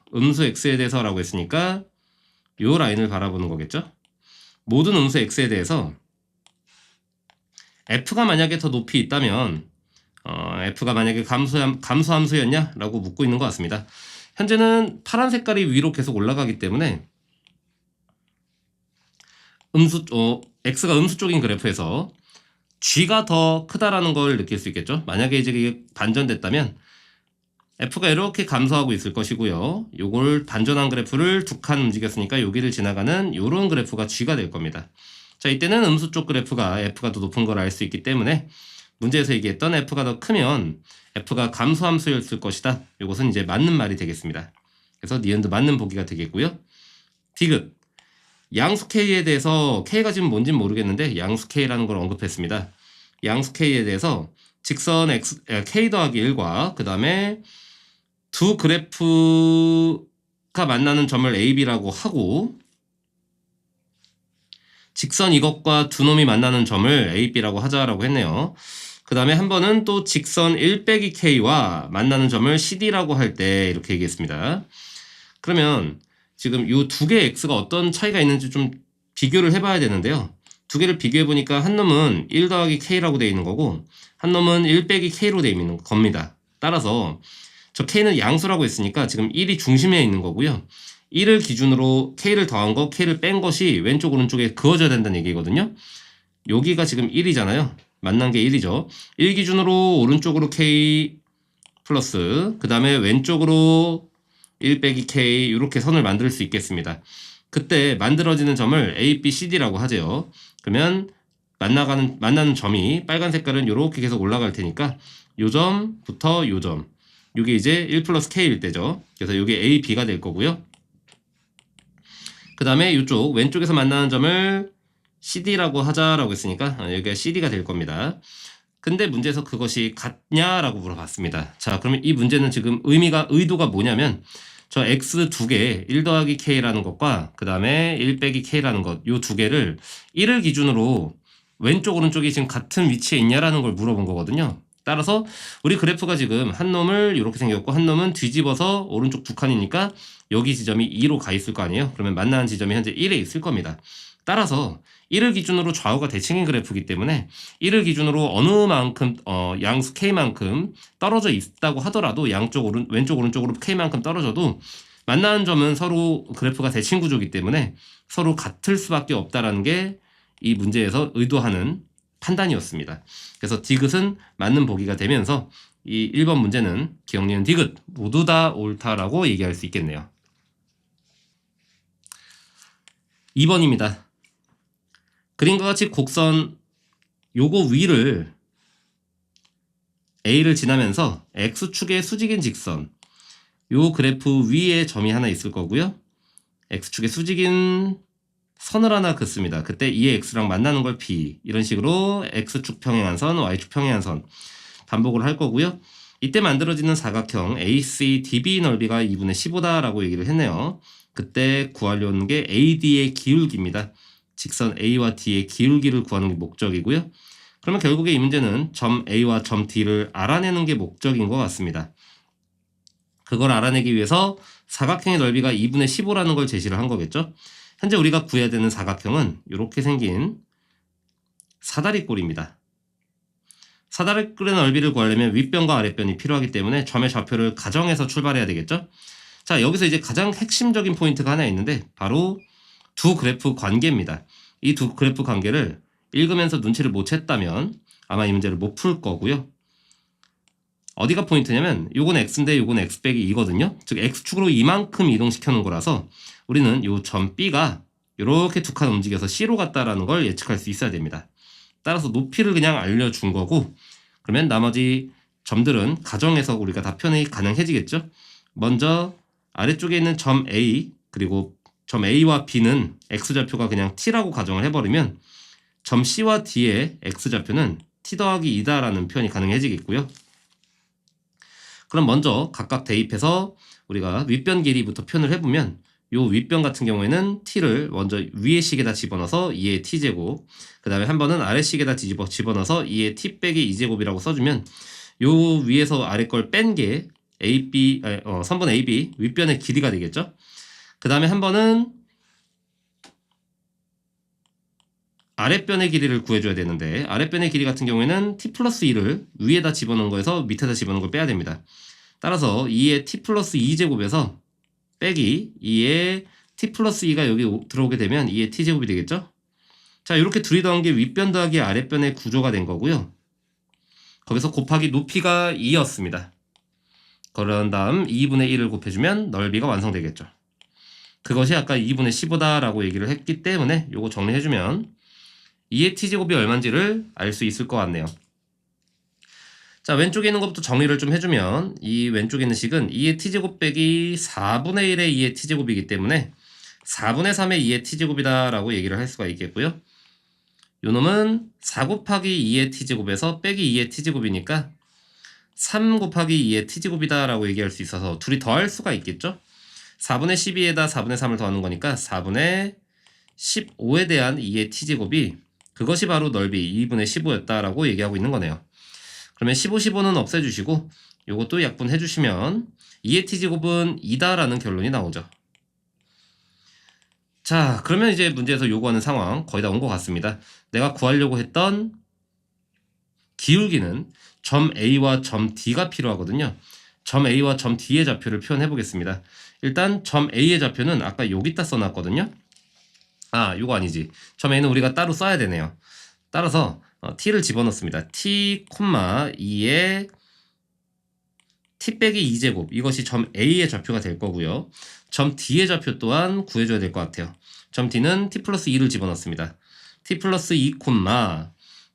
라고 했으니까 요 라인을 바라보는 거겠죠. 모든 음수 x에 대해서 f가 만약에 더 높이 있다면 f가 만약에 감소함수였냐? 라고 묻고 있는 것 같습니다. 현재는 파란 색깔이 위로 계속 올라가기 때문에 x가 음수 쪽인 그래프에서 g가 더 크다라는 걸 느낄 수 있겠죠. 만약에 이제 이게 반전됐다면 f가 이렇게 감소하고 있을 것이고요. 요걸 반전한 그래프를 두 칸 움직였으니까 여기를 지나가는 요런 그래프가 g가 될 겁니다. 자, 이때는 음수 쪽 그래프가 f가 더 높은 걸 알 수 있기 때문에 문제에서 얘기했던 f가 더 크면 f가 감소함수였을 것이다. 이것은 이제 맞는 말이 되겠습니다. 그래서 니은도 맞는 보기가 되겠고요. 디귿, 양수 k에 대해서 k가 지금 뭔지는 모르겠는데 양수 k라는 걸 언급했습니다. 양수 k에 대해서 직선 k 더하기 1과 그 다음에 두 그래프가 만나는 점을 AB라고 하고 직선 이것과 두 놈이 만나는 점을 AB라고 하자라고 했네요. 그 다음에 한 번은 또 직선 1 빼기 K와 만나는 점을 CD라고 할 때 이렇게 얘기했습니다. 그러면 지금 이 두 개의 X가 어떤 차이가 있는지 좀 비교를 해봐야 되는데요. 두 개를 비교해보니까 한 놈은 1 더하기 K라고 되어 있는 거고 한 놈은 1 빼기 K로 되어 있는 겁니다. 따라서 저 K는 양수라고 했으니까 지금 1이 중심에 있는 거고요. 1을 기준으로 K를 더한 거, K를 뺀 것이 왼쪽 오른쪽에 그어져야 된다는 얘기거든요. 여기가 지금 1이잖아요. 만난 게 1이죠. 1 기준으로 오른쪽으로 K 플러스 그 다음에 왼쪽으로 1 빼기 K 이렇게 선을 만들 수 있겠습니다. 그때 만들어지는 점을 A, B, CD라고 하죠. 그러면 만나는 점이 빨간 색깔은 이렇게 계속 올라갈 테니까 요 점부터 요 점, 이게 이제 1 플러스 K일 때죠. 그래서 이게 A, B가 될 거고요. 그 다음에 이쪽 왼쪽에서 만나는 점을 CD라고 하자라고 했으니까 여기가 CD가 될 겁니다. 근데 문제에서 그것이 같냐라고 물어봤습니다. 자, 그러면 이 문제는 지금 의도가 뭐냐면 저 X 두 개, 1 더하기 K라는 것과 그 다음에 1 빼기 K라는 것, 요 두 개를 1을 기준으로 왼쪽 오른쪽이 지금 같은 위치에 있냐라는 걸 물어본 거거든요. 따라서 우리 그래프가 지금 한 놈을 이렇게 생겼고 한 놈은 뒤집어서 오른쪽 두 칸이니까 여기 지점이 2로 가 있을 거 아니에요. 그러면 만나는 지점이 현재 1에 있을 겁니다. 따라서 1을 기준으로 좌우가 대칭인 그래프이기 때문에 1을 기준으로 어느 만큼 양수 K만큼 떨어져 있다고 하더라도 양쪽 왼쪽 오른쪽으로 K만큼 떨어져도 만나는 점은 서로 그래프가 대칭 구조이기 때문에 서로 같을 수밖에 없다라는 게 이 문제에서 의도하는 판단이었습니다. 그래서 디귿은 맞는 보기가 되면서 이 1번 문제는 기억, 니은, 디귿 모두 다 옳다라고 얘기할 수 있겠네요. 2번입니다. 그림과 같이 곡선 요거 위를 A를 지나면서 X축의 수직인 직선 요 그래프 위에 점이 하나 있을 거고요. X축의 수직인 선을 하나 긋습니다. 그때 이의 X랑 만나는 걸 P 이런 식으로 X축 평행한선, Y축 평행한선 반복을 할 거고요. 이때 만들어지는 사각형 ACDB 넓이가 2분의 15다 라고 얘기를 했네요. 그때 구하려는 게 AD의 기울기입니다. 직선 A와 D의 기울기를 구하는 게 목적이고요. 그러면 결국에 이 문제는 점 A와 점 D를 알아내는 게 목적인 것 같습니다. 그걸 알아내기 위해서 사각형의 넓이가 2분의 15라는 걸 제시를 한 거겠죠. 현재 우리가 구해야 되는 사각형은 이렇게 생긴 사다리꼴입니다. 사다리꼴의 넓이를 구하려면 윗변과 아랫변이 필요하기 때문에 점의 좌표를 가정해서 출발해야 되겠죠. 자, 여기서 이제 가장 핵심적인 포인트가 하나 있는데 바로 두 그래프 관계입니다. 이 두 그래프 관계를 읽으면서 눈치를 못 챘다면 아마 이 문제를 못 풀 거고요. 어디가 포인트냐면 요건 x인데 요건 x 빼기 2거든요. 즉 x축으로 이만큼 이동시켜 놓은 거라서 우리는 요 점 B가 이렇게 두 칸 움직여서 C로 갔다라는 걸 예측할 수 있어야 됩니다. 따라서 높이를 그냥 알려준 거고 그러면 나머지 점들은 가정해서 우리가 다 표현이 가능해지겠죠. 먼저 아래쪽에 있는 점 A 그리고 점 A와 B는 x좌표가 그냥 t라고 가정을 해버리면 점 C와 D의 x좌표는 t 더하기 2다라는 표현이 가능해지겠고요. 그럼 먼저 각각 대입해서 우리가 윗변 길이부터 표현을 해보면 요 윗변 같은 경우에는 t를 먼저 위의 식에다 집어넣어서 2의 t제곱 그 다음에 한 번은 아래 식에다 집어넣어서 2의 t 빼기 2제곱이라고 써주면 요 위에서 아래 걸 뺀 게 선분 AB 윗변의 길이가 되겠죠. 그 다음에 한 번은 아랫변의 길이를 구해줘야 되는데 아랫변의 길이 같은 경우에는 t 플러스 2를 위에다 집어넣은 거에서 밑에다 집어넣은 걸 빼야 됩니다. 따라서 2의 t 플러스 2제곱에서 빼기 2의 t 플러스 2가 여기 들어오게 되면 2의 t제곱이 되겠죠? 자, 이렇게 둘이 더한 게 윗변 더하기 아랫변의 구조가 된 거고요. 거기서 곱하기 높이가 2였습니다. 그런 다음 2분의 1을 곱해주면 넓이가 완성되겠죠. 그것이 아까 2분의 15다라고 얘기를 했기 때문에 요거 정리해주면 2의 t제곱이 얼마인지를 알 수 있을 것 같네요. 자, 왼쪽에 있는 것부터 정리를 좀 해주면 이 왼쪽에 있는 식은 2의 t제곱 빼기 4분의 1의 2의 t제곱이기 때문에 4분의 3의 2의 t제곱이다 라고 얘기를 할 수가 있겠고요. 요 놈은 4 곱하기 2의 t제곱에서 빼기 2의 t제곱이니까 3 곱하기 2의 t제곱이다 라고 얘기할 수 있어서 둘이 더할 수가 있겠죠. 4분의 12에다 4분의 3을 더하는 거니까 4분의 15에 대한 2의 t제곱이 그것이 바로 넓이 2분의 15였다라고 얘기하고 있는 거네요. 그러면 15, 15는 없애주시고 요것도 약분해주시면 2의 t제곱은 2다라는 결론이 나오죠. 자, 그러면 이제 문제에서 요구하는 상황 거의 다 온 것 같습니다. 내가 구하려고 했던 기울기는 점 A와 점 D가 필요하거든요. 점 A와 점 D의 좌표를 표현해 보겠습니다. 일단 점 A의 좌표는 아까 여기다 써놨거든요. 아, 요거 아니지. 점 A는 우리가 따로 써야 되네요. 따라서 t를 집어넣습니다. t, 2의 t 빼기 2제곱 이것이 점 A의 좌표가 될 거고요. 점 D의 좌표 또한 구해줘야 될 것 같아요. 점 D는 t 플러스 2를 집어넣습니다. t 플러스 2,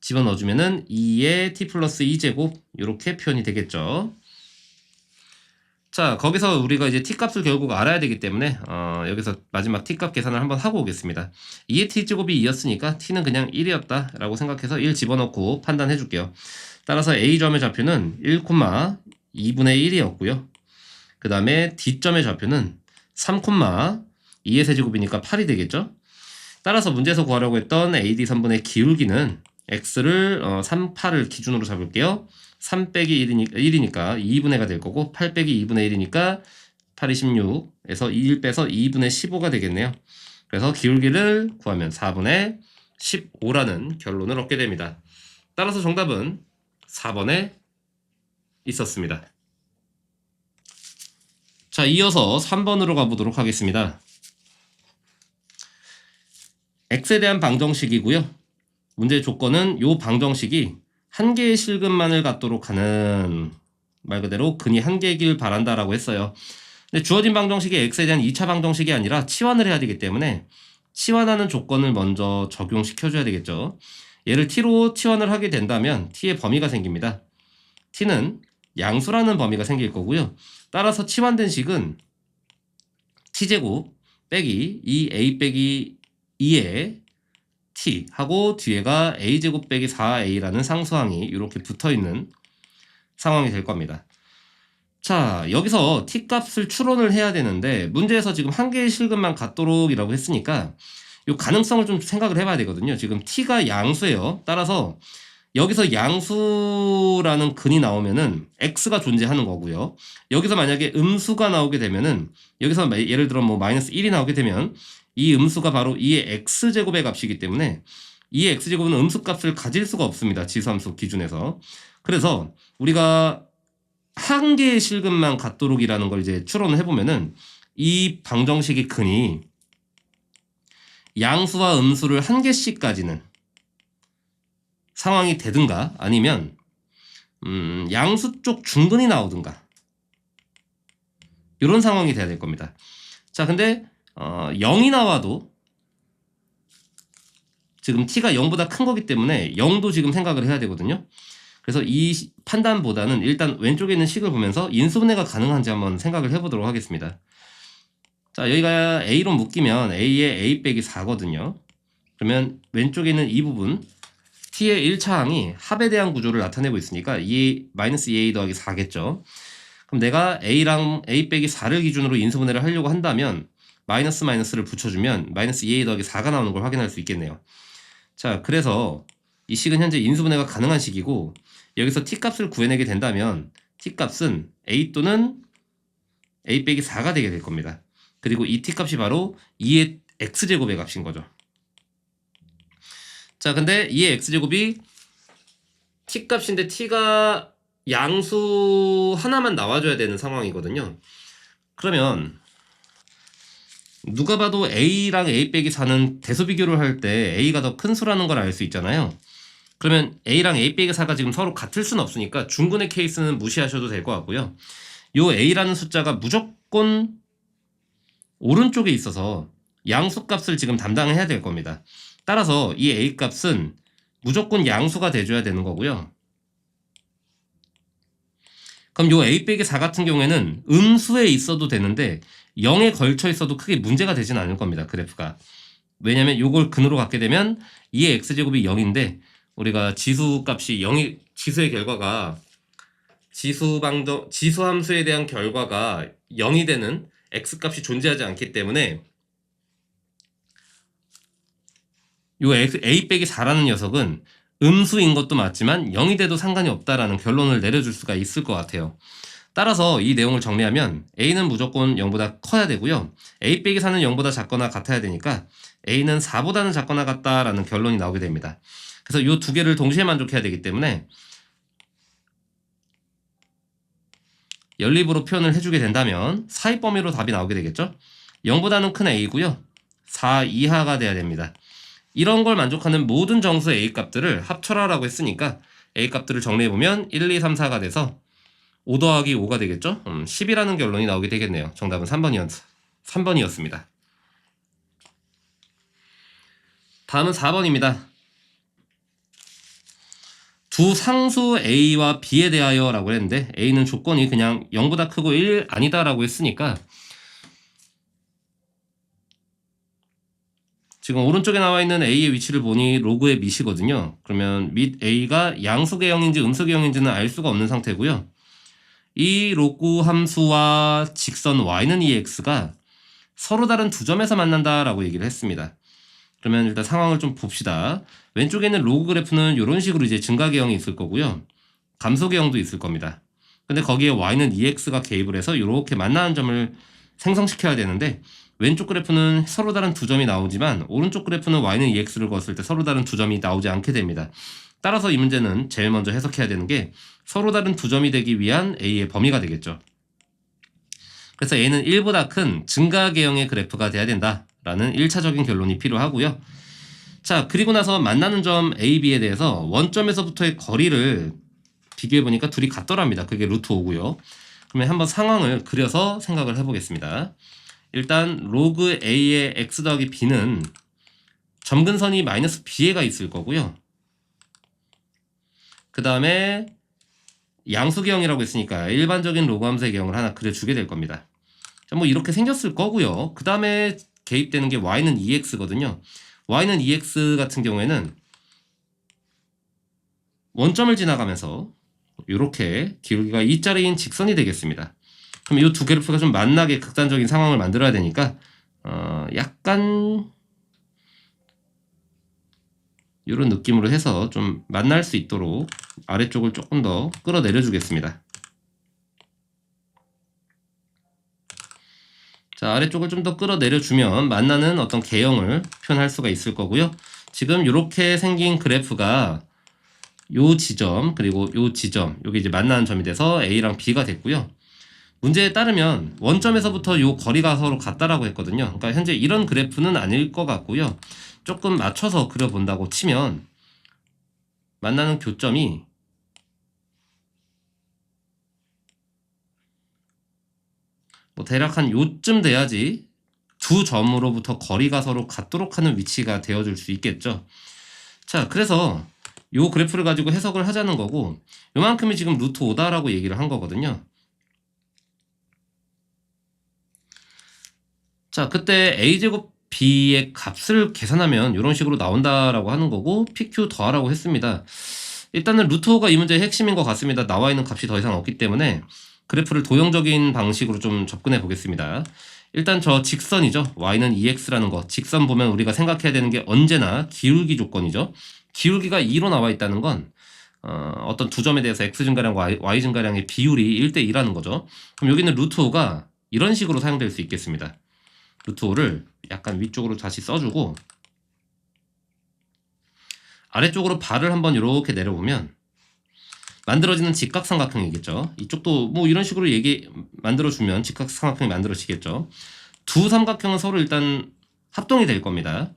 집어넣어주면은 2의 t 플러스 2제곱 이렇게 표현이 되겠죠. 자, 거기서 우리가 이제 t값을 결국 알아야 되기 때문에 여기서 마지막 t값 계산을 한번 하고 오겠습니다. 2의 t제곱이 2였으니까 t는 그냥 1이었다 라고 생각해서 1 집어넣고 판단해 줄게요. 따라서 a점의 좌표는 1, 2분의 1이었고요. 그 다음에 d점의 좌표는 3, 2의 세제곱이니까 8이 되겠죠. 따라서 문제에서 구하려고 했던 AD 선분의 기울기는 x를 3, 8을 기준으로 잡을게요. 3 빼기 1이니까 2분의가 될 거고 8 빼기 2분의 1이니까 8이 16에서 1 빼서 2분의 15가 되겠네요. 그래서 기울기를 구하면 4분의 15라는 결론을 얻게 됩니다. 따라서 정답은 4번에 있었습니다. 자, 이어서 3번으로 가보도록 하겠습니다. x에 대한 방정식이고요. 문제의 조건은 이 방정식이 한 개의 실근만을 갖도록 하는, 말 그대로 근이 한 개이길 바란다라고 했어요. 근데 주어진 방정식이 x에 대한 2차 방정식이 아니라 치환을 해야 되기 때문에 치환하는 조건을 먼저 적용시켜줘야 되겠죠. 얘를 t로 치환을 하게 된다면 t의 범위가 생깁니다. t는 양수라는 범위가 생길 거고요. 따라서 치환된 식은 t제곱 빼기 2a 빼기 2의 t 하고 뒤에가 a제곱 빼기 4a라는 상수항이 이렇게 붙어있는 상황이 될 겁니다. 자, 여기서 t 값을 추론을 해야 되는데 문제에서 지금 한 개의 실근만 같도록 이라고 했으니까 이 가능성을 좀 생각을 해봐야 되거든요. 지금 t가 양수예요. 따라서 여기서 양수라는 근이 나오면은 x가 존재하는 거고요. 여기서 만약에 음수가 나오게 되면은 여기서 예를 들어 뭐 마이너스 1이 나오게 되면 이 음수가 바로 2의 x제곱의 값이기 때문에 2의 x제곱은 음수값을 가질 수가 없습니다. 지수함수 기준에서. 그래서 우리가 한 개의 실근만 같도록이라는 걸 이제 추론을 해보면은 이 방정식의 근이 양수와 음수를 한 개씩 가지는 상황이 되든가 아니면 양수 쪽 중근이 나오든가 이런 상황이 돼야 될 겁니다. 자, 근데 0이 나와도 지금 t가 0보다 큰 거기 때문에 0도 지금 생각을 해야 되거든요. 그래서 이 판단보다는 일단 왼쪽에 있는 식을 보면서 인수분해가 가능한지 한번 생각을 해보도록 하겠습니다. 자, 여기가 a로 묶이면 a의 a 빼기 4거든요. 그러면 왼쪽에 있는 이 부분 t의 1차항이 합에 대한 구조를 나타내고 있으니까 마이너스 2a 더하기 4겠죠. 그럼 내가 a랑 a 빼기 4를 기준으로 인수분해를 하려고 한다면 마이너스 마이너스를 붙여주면 마이너스 2a 더하기 4가 나오는 걸 확인할 수 있겠네요. 자, 그래서 이 식은 현재 인수분해가 가능한 식이고 여기서 t값을 구해내게 된다면 t값은 a 또는 a 빼기 4가 되게 될 겁니다. 그리고 이 t값이 바로 2의 x제곱의 값인 거죠. 자, 근데 2의 x제곱이 t값인데 t가 양수 하나만 나와줘야 되는 상황이거든요. 그러면 누가 봐도 a랑 a 빼기 4는 대수 비교를 할 때 a가 더 큰 수라는 걸 알 수 있잖아요. 그러면 a랑 a 빼기 4가 지금 서로 같을 수는 없으니까 중근의 케이스는 무시하셔도 될 것 같고요. 요 a라는 숫자가 무조건 오른쪽에 있어서 양수값을 지금 담당해야 될 겁니다. 따라서 이 a 값은 무조건 양수가 돼줘야 되는 거고요. 그럼 요 a 빼기 4 같은 경우에는 음수에 있어도 되는데 0에 걸쳐 있어도 크게 문제가 되진 않을 겁니다. 그래프가. 왜냐면 요걸 근으로 갖게 되면 2의 x제곱이 0인데 우리가 지수값이 0이 지수의 결과가 지수함수에 대한 결과가 0이 되는 x값이 존재하지 않기 때문에 요 a 빼기 4라는 녀석은 음수인 것도 맞지만 0이 돼도 상관이 없다라는 결론을 내려줄 수가 있을 것 같아요. 따라서 이 내용을 정리하면 a는 무조건 0보다 커야 되고요. a 빼기 4는 0보다 작거나 같아야 되니까 a는 4보다는 작거나 같다라는 결론이 나오게 됩니다. 그래서 이 두 개를 동시에 만족해야 되기 때문에 연립으로 표현을 해주게 된다면 사입 범위로 답이 나오게 되겠죠. 0보다는 큰 a고요. 4 이하가 돼야 됩니다. 이런 걸 만족하는 모든 정수 a 값들을 합쳐라라고 했으니까 a 값들을 정리해보면 1, 2, 3, 4가 돼서 5 더하기 5가 되겠죠. 10이라는 결론이 나오게 되겠네요. 정답은 3번이었습니다. 다음은 4번입니다. 두 상수 a와 b에 대하여 라고 했는데 a는 조건이 그냥 0보다 크고 1 아니다 라고 했으니까 지금 오른쪽에 나와 있는 a의 위치를 보니 로그의 밑이거든요. 그러면 밑 a가 양수계형인지 음수계형인지는 알 수가 없는 상태고요. 이 로그 함수와 직선 y는 ex가 서로 다른 두 점에서 만난다라고 얘기를 했습니다. 그러면 일단 상황을 좀 봅시다. 왼쪽에 있는 로그 그래프는 이런 식으로 이제 증가계형이 있을 거고요. 감소계형도 있을 겁니다. 근데 거기에 y는 ex가 개입을 해서 이렇게 만나는 점을 생성시켜야 되는데 왼쪽 그래프는 서로 다른 두 점이 나오지만 오른쪽 그래프는 y는 ex를 그었을 때 서로 다른 두 점이 나오지 않게 됩니다. 따라서 이 문제는 제일 먼저 해석해야 되는 게 서로 다른 두 점이 되기 위한 a의 범위가 되겠죠. 그래서 a는 1보다 큰 증가계형의 그래프가 돼야 된다라는 1차적인 결론이 필요하고요. 자, 그리고 나서 만나는 점 A, B에 대해서 원점에서부터의 거리를 비교해보니까 둘이 같더랍니다. 그게 루트 5고요. 그러면 한번 상황을 그려서 생각을 해보겠습니다. 일단 로그 A의 X 더하기 B는 점근선이 마이너스 B에가 있을 거고요. 그 다음에 양수계형이라고 했으니까 일반적인 로그 함수의 계형을 하나 그려주게 될 겁니다. 자, 뭐 이렇게 생겼을 거고요. 그 다음에 개입되는 게 y는 2x거든요. y는 2x 같은 경우에는 원점을 지나가면서 이렇게 기울기가 2짜리인 직선이 되겠습니다. 그럼 이 두 그래프가 좀 만나게 극단적인 상황을 만들어야 되니까 약간 이런 느낌으로 해서 좀 만날 수 있도록 아래쪽을 조금 더 끌어내려 주겠습니다. 자, 아래쪽을 좀 더 끌어내려 주면 만나는 어떤 개형을 표현할 수가 있을 거고요. 지금 이렇게 생긴 그래프가 요 지점 그리고 요 지점 여기 이제 만나는 점이 돼서 A랑 B가 됐고요. 문제에 따르면 원점에서부터 요 거리가 서로 같다라고 했거든요. 그러니까 현재 이런 그래프는 아닐 것 같고요. 조금 맞춰서 그려본다고 치면 만나는 교점이 뭐 대략 한 요쯤 돼야지 두 점으로부터 거리가 서로 같도록 하는 위치가 되어줄 수 있겠죠. 자, 그래서 요 그래프를 가지고 해석을 하자는 거고 요만큼이 지금 루트 5다라고 얘기를 한 거거든요. 자, 그때 a제곱 b의 값을 계산하면 이런 식으로 나온다라고 하는 거고 pq 더하라고 했습니다. 일단은 루트 5가 이 문제의 핵심인 것 같습니다. 나와 있는 값이 더 이상 없기 때문에 그래프를 도형적인 방식으로 좀 접근해 보겠습니다. 일단 저 직선이죠. y는 2x라는 거. 직선 보면 우리가 생각해야 되는 게 언제나 기울기 조건이죠. 기울기가 2로 나와 있다는 건 어떤 두 점에 대해서 x 증가량과 y 증가량의 비율이 1대2라는 거죠. 그럼 여기는 루트 5가 이런 식으로 사용될 수 있겠습니다. 루트 5를 약간 위쪽으로 다시 써주고 아래쪽으로 발을 한번 이렇게 내려보면 만들어지는 직각삼각형이겠죠. 이쪽도 뭐 이런 식으로 만들어주면 직각삼각형이 만들어지겠죠. 두 삼각형은 서로 일단 합동이 될 겁니다.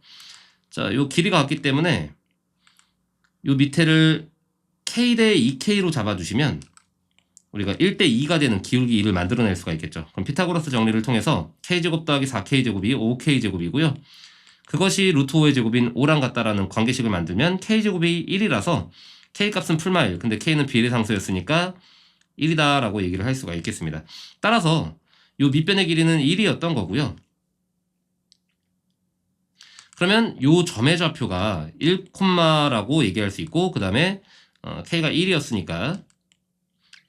자, 요 길이가 같기 때문에 요 밑에를 k 대 2k로 잡아주시면 우리가 1대2가 되는 기울기 2를 만들어낼 수가 있겠죠. 그럼 피타고라스 정리를 통해서 k제곱 더하기 4k제곱이 5k제곱이고요. 그것이 루트 5의 제곱인 5랑 같다라는 관계식을 만들면 k제곱이 1이라서 k값은 풀마 1, 근데 k는 비례상수였으니까 1이다 라고 얘기를 할 수가 있겠습니다. 따라서 요 밑변의 길이는 1이었던 거고요. 그러면 요 점의 좌표가 1, 라고 얘기할 수 있고 그 다음에 k가 1이었으니까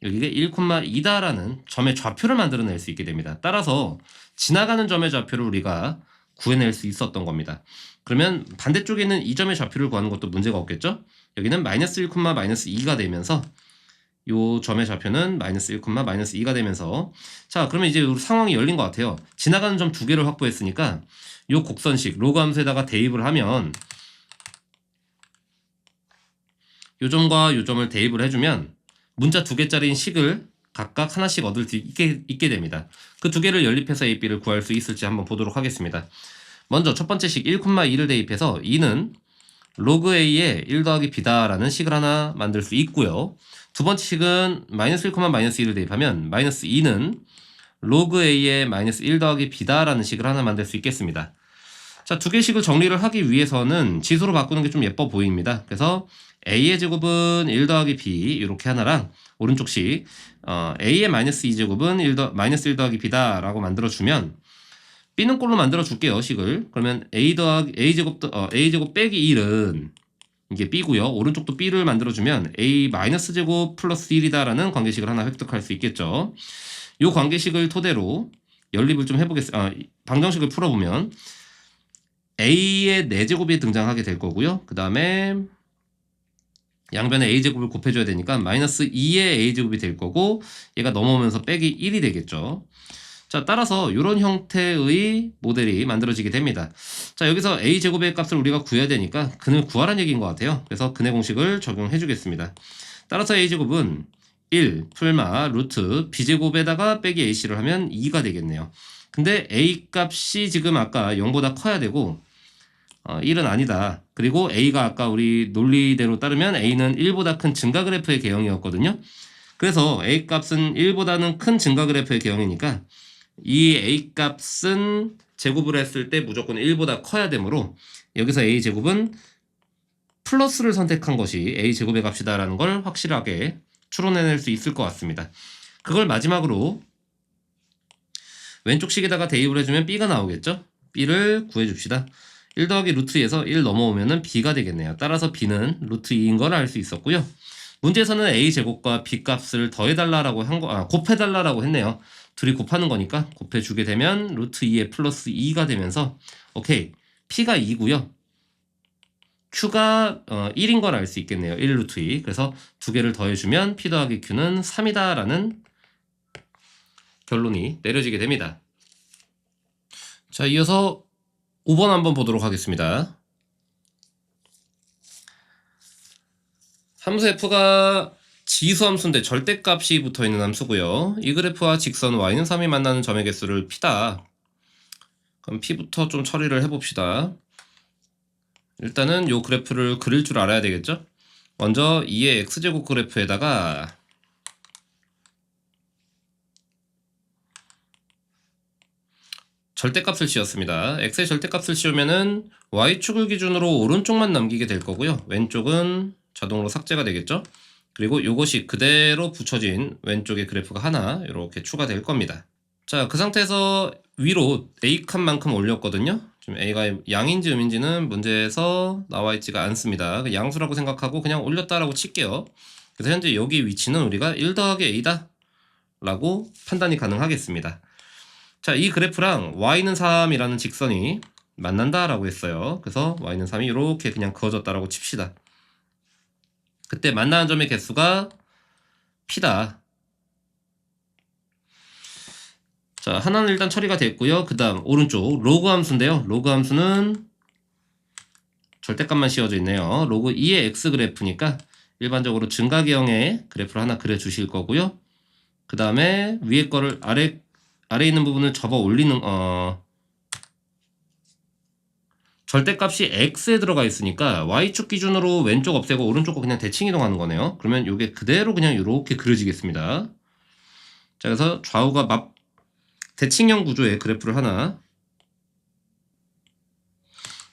여기가 1,2다라는 점의 좌표를 만들어낼 수 있게 됩니다. 따라서 지나가는 점의 좌표를 우리가 구해낼 수 있었던 겁니다. 그러면 반대쪽에 있는 이 점의 좌표를 구하는 것도 문제가 없겠죠? 여기는 마이너스 1, 마이너스 2가 되면서 요 점의 좌표는 마이너스 1, 마이너스 2가 되면서 자, 그러면 이제 상황이 열린 것 같아요. 지나가는 점 두 개를 확보했으니까 요 곡선식 로그 함수에다가 대입을 하면 요 점과 요 점을 대입을 해주면 문자 두 개짜리인 식을 각각 하나씩 얻을 수 있게 됩니다. 그 두 개를 연립해서 a, b를 구할 수 있을지 한번 보도록 하겠습니다. 먼저 첫 번째 식 1,2를 대입해서 2는 로그 a의 1 더하기 b다라는 식을 하나 만들 수 있고요. 두 번째 식은 마이너스 1, 마이너스 2를 대입하면 마이너스 2는 로그 a의 마이너스 1 더하기 b다라는 식을 하나 만들 수 있겠습니다. 자, 두 개씩을 정리를 하기 위해서는 지수로 바꾸는 게 좀 예뻐 보입니다. 그래서 a의 제곱은 1 더하기 b 이렇게 하나랑 오른쪽식 a의 마이너스 2제곱은 마이너스 1 더하기 b다 라고 만들어주면 b는 꼴로 만들어줄게요. 식을. 그러면 a제곱 빼기 1은 이게 b고요. 오른쪽도 b를 만들어주면 a 마이너스 제곱 플러스 1이다 라는 관계식을 하나 획득할 수 있겠죠. 이 관계식을 토대로 연립을 좀 해보겠습니다. 방정식을 풀어보면 a의 4제곱이 등장하게 될 거고요. 그 다음에 양변에 a제곱을 곱해줘야 되니까 마이너스 2의 a제곱이 될 거고 얘가 넘어오면서 빼기 1이 되겠죠. 자, 따라서 이런 형태의 모델이 만들어지게 됩니다. 자, 여기서 a제곱의 값을 우리가 구해야 되니까 근을 구하라는 얘기인 것 같아요. 그래서 근의 공식을 적용해 주겠습니다. 따라서 a제곱은 1 풀마 루트 b제곱에다가 빼기 ac를 하면 2가 되겠네요. 근데 a 값이 지금 아까 0보다 커야 되고 1은 아니다. 그리고 a가 아까 우리 논리대로 따르면 a는 1보다 큰 증가 그래프의 개형이었거든요. 그래서 a 값은 1보다는 큰 증가 그래프의 개형이니까 이 a 값은 제곱을 했을 때 무조건 1보다 커야 되므로 여기서 a 제곱은 플러스를 선택한 것이 a 제곱의 값이다라는 걸 확실하게 추론해낼 수 있을 것 같습니다. 그걸 마지막으로 왼쪽 식에다가 대입을 해주면 b가 나오겠죠? b를 구해줍시다. 1 더하기 루트 2에서 1 넘어오면은 b가 되겠네요. 따라서 b는 루트 2인 걸 알 수 있었고요. 문제에서는 a 제곱과 b 값을 더해달라고 곱해달라고 했네요. 둘이 곱하는 거니까 곱해주게 되면 루트 2에 플러스 2가 되면서 오케이 p가 2고요. q가 1인 걸 알 수 있겠네요. 1 루트 2. 그래서 두 개를 더해주면 p 더하기 q는 3이다 라는 결론이 내려지게 됩니다. 자, 이어서 5번 한번 보도록 하겠습니다. 함수 f가 지수함수인데 절대값이 붙어있는 함수고요. 이 그래프와 직선 y는 3이 만나는 점의 개수를 p다. 그럼 p부터 좀 처리를 해봅시다. 일단은 요 그래프를 그릴 줄 알아야 되겠죠? 먼저 2의 x제곱 그래프에다가 절대값을 씌웠습니다. x의 절대값을 씌우면은 y축을 기준으로 오른쪽만 남기게 될 거고요. 왼쪽은 자동으로 삭제가 되겠죠? 그리고 이것이 그대로 붙여진 왼쪽의 그래프가 하나 이렇게 추가될 겁니다. 자, 그 상태에서 위로 a칸만큼 올렸거든요. 지금 a가 양인지 음인지는 문제에서 나와 있지가 않습니다. 양수라고 생각하고 그냥 올렸다라고 칠게요. 그래서 현재 여기 위치는 우리가 1 더하기 a다 라고 판단이 가능하겠습니다. 자, 이 그래프랑 y는 3이라는 직선이 만난다라고 했어요. 그래서 y는 3이 이렇게 그냥 그어졌다라고 칩시다. 그때 만나는 점의 개수가 p다. 자, 하나는 일단 처리가 됐고요. 그 다음 오른쪽 로그 함수인데요. 로그 함수는 절대값만 씌워져 있네요. 로그 2의 x 그래프니까 일반적으로 증가계형의 그래프를 하나 그려주실 거고요. 그 다음에 위에 거를 아래 있는 부분을 접어 올리는 절대값이 x에 들어가 있으니까 y축 기준으로 왼쪽 없애고 오른쪽 거 그냥 대칭 이동하는 거네요. 그러면 이게 그대로 그냥 이렇게 그려지겠습니다. 자, 그래서 좌우가 대칭형 구조의 그래프를 하나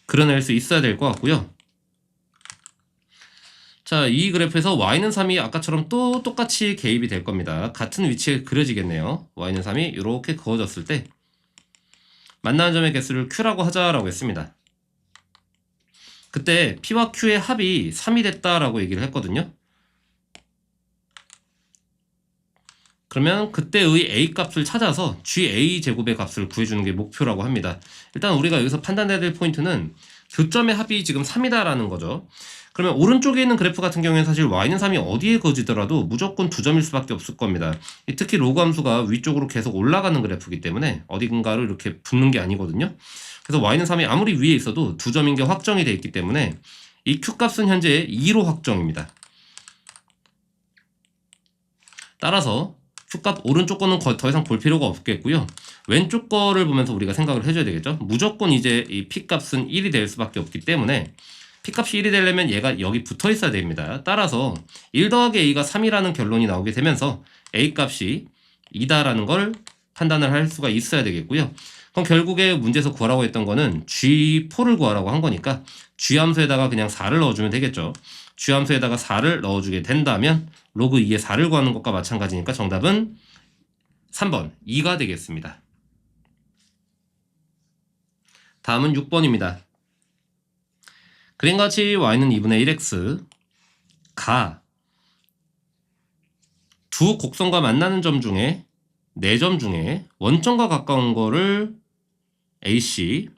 그려낼 수 있어야 될 것 같고요. 자, 이 그래프에서 y는 3이 아까처럼 또 똑같이 개입이 될 겁니다. 같은 위치에 그려지겠네요. y는 3이 이렇게 그어졌을 때 만나는 점의 개수를 q라고 하자라고 했습니다. 그때 p와 q의 합이 3이 됐다라고 얘기를 했거든요. 그러면 그때의 a 값을 찾아서 ga 제곱의 값을 구해주는 게 목표라고 합니다. 일단 우리가 여기서 판단해야 될 포인트는 교점의 합이 지금 3이다라는 거죠. 그러면 오른쪽에 있는 그래프 같은 경우에는 사실 y는 3이 어디에 그어지더라도 무조건 2점일 수밖에 없을 겁니다. 특히 로그 함수가 위쪽으로 계속 올라가는 그래프이기 때문에 어딘가로 이렇게 붙는 게 아니거든요. 그래서 y는 3이 아무리 위에 있어도 2점인 게 확정이 되어 있기 때문에 이 q값은 현재 2로 확정입니다. 따라서 q값 오른쪽 거는 더 이상 볼 필요가 없겠고요. 왼쪽 거를 보면서 우리가 생각을 해줘야 되겠죠. 무조건 이제 이 p값은 1이 될 수밖에 없기 때문에 p값이 1이 되려면 얘가 여기 붙어 있어야 됩니다. 따라서 1 더하기 a가 3이라는 결론이 나오게 되면서 a 값이 2다라는 걸 판단을 할 수가 있어야 되겠고요. 그럼 결국에 문제에서 구하라고 했던 거는 g4를 구하라고 한 거니까 g 함수에다가 그냥 4를 넣어주면 되겠죠. g 함수에다가 4를 넣어주게 된다면 로그 2의 4를 구하는 것과 마찬가지니까 정답은 3번 2가 되겠습니다. 다음은 6번입니다. 그림과 같이 y는 2분의 1x 가 두 곡선과 만나는 점 중에 4점 중에 원점과 가까운 거를 AC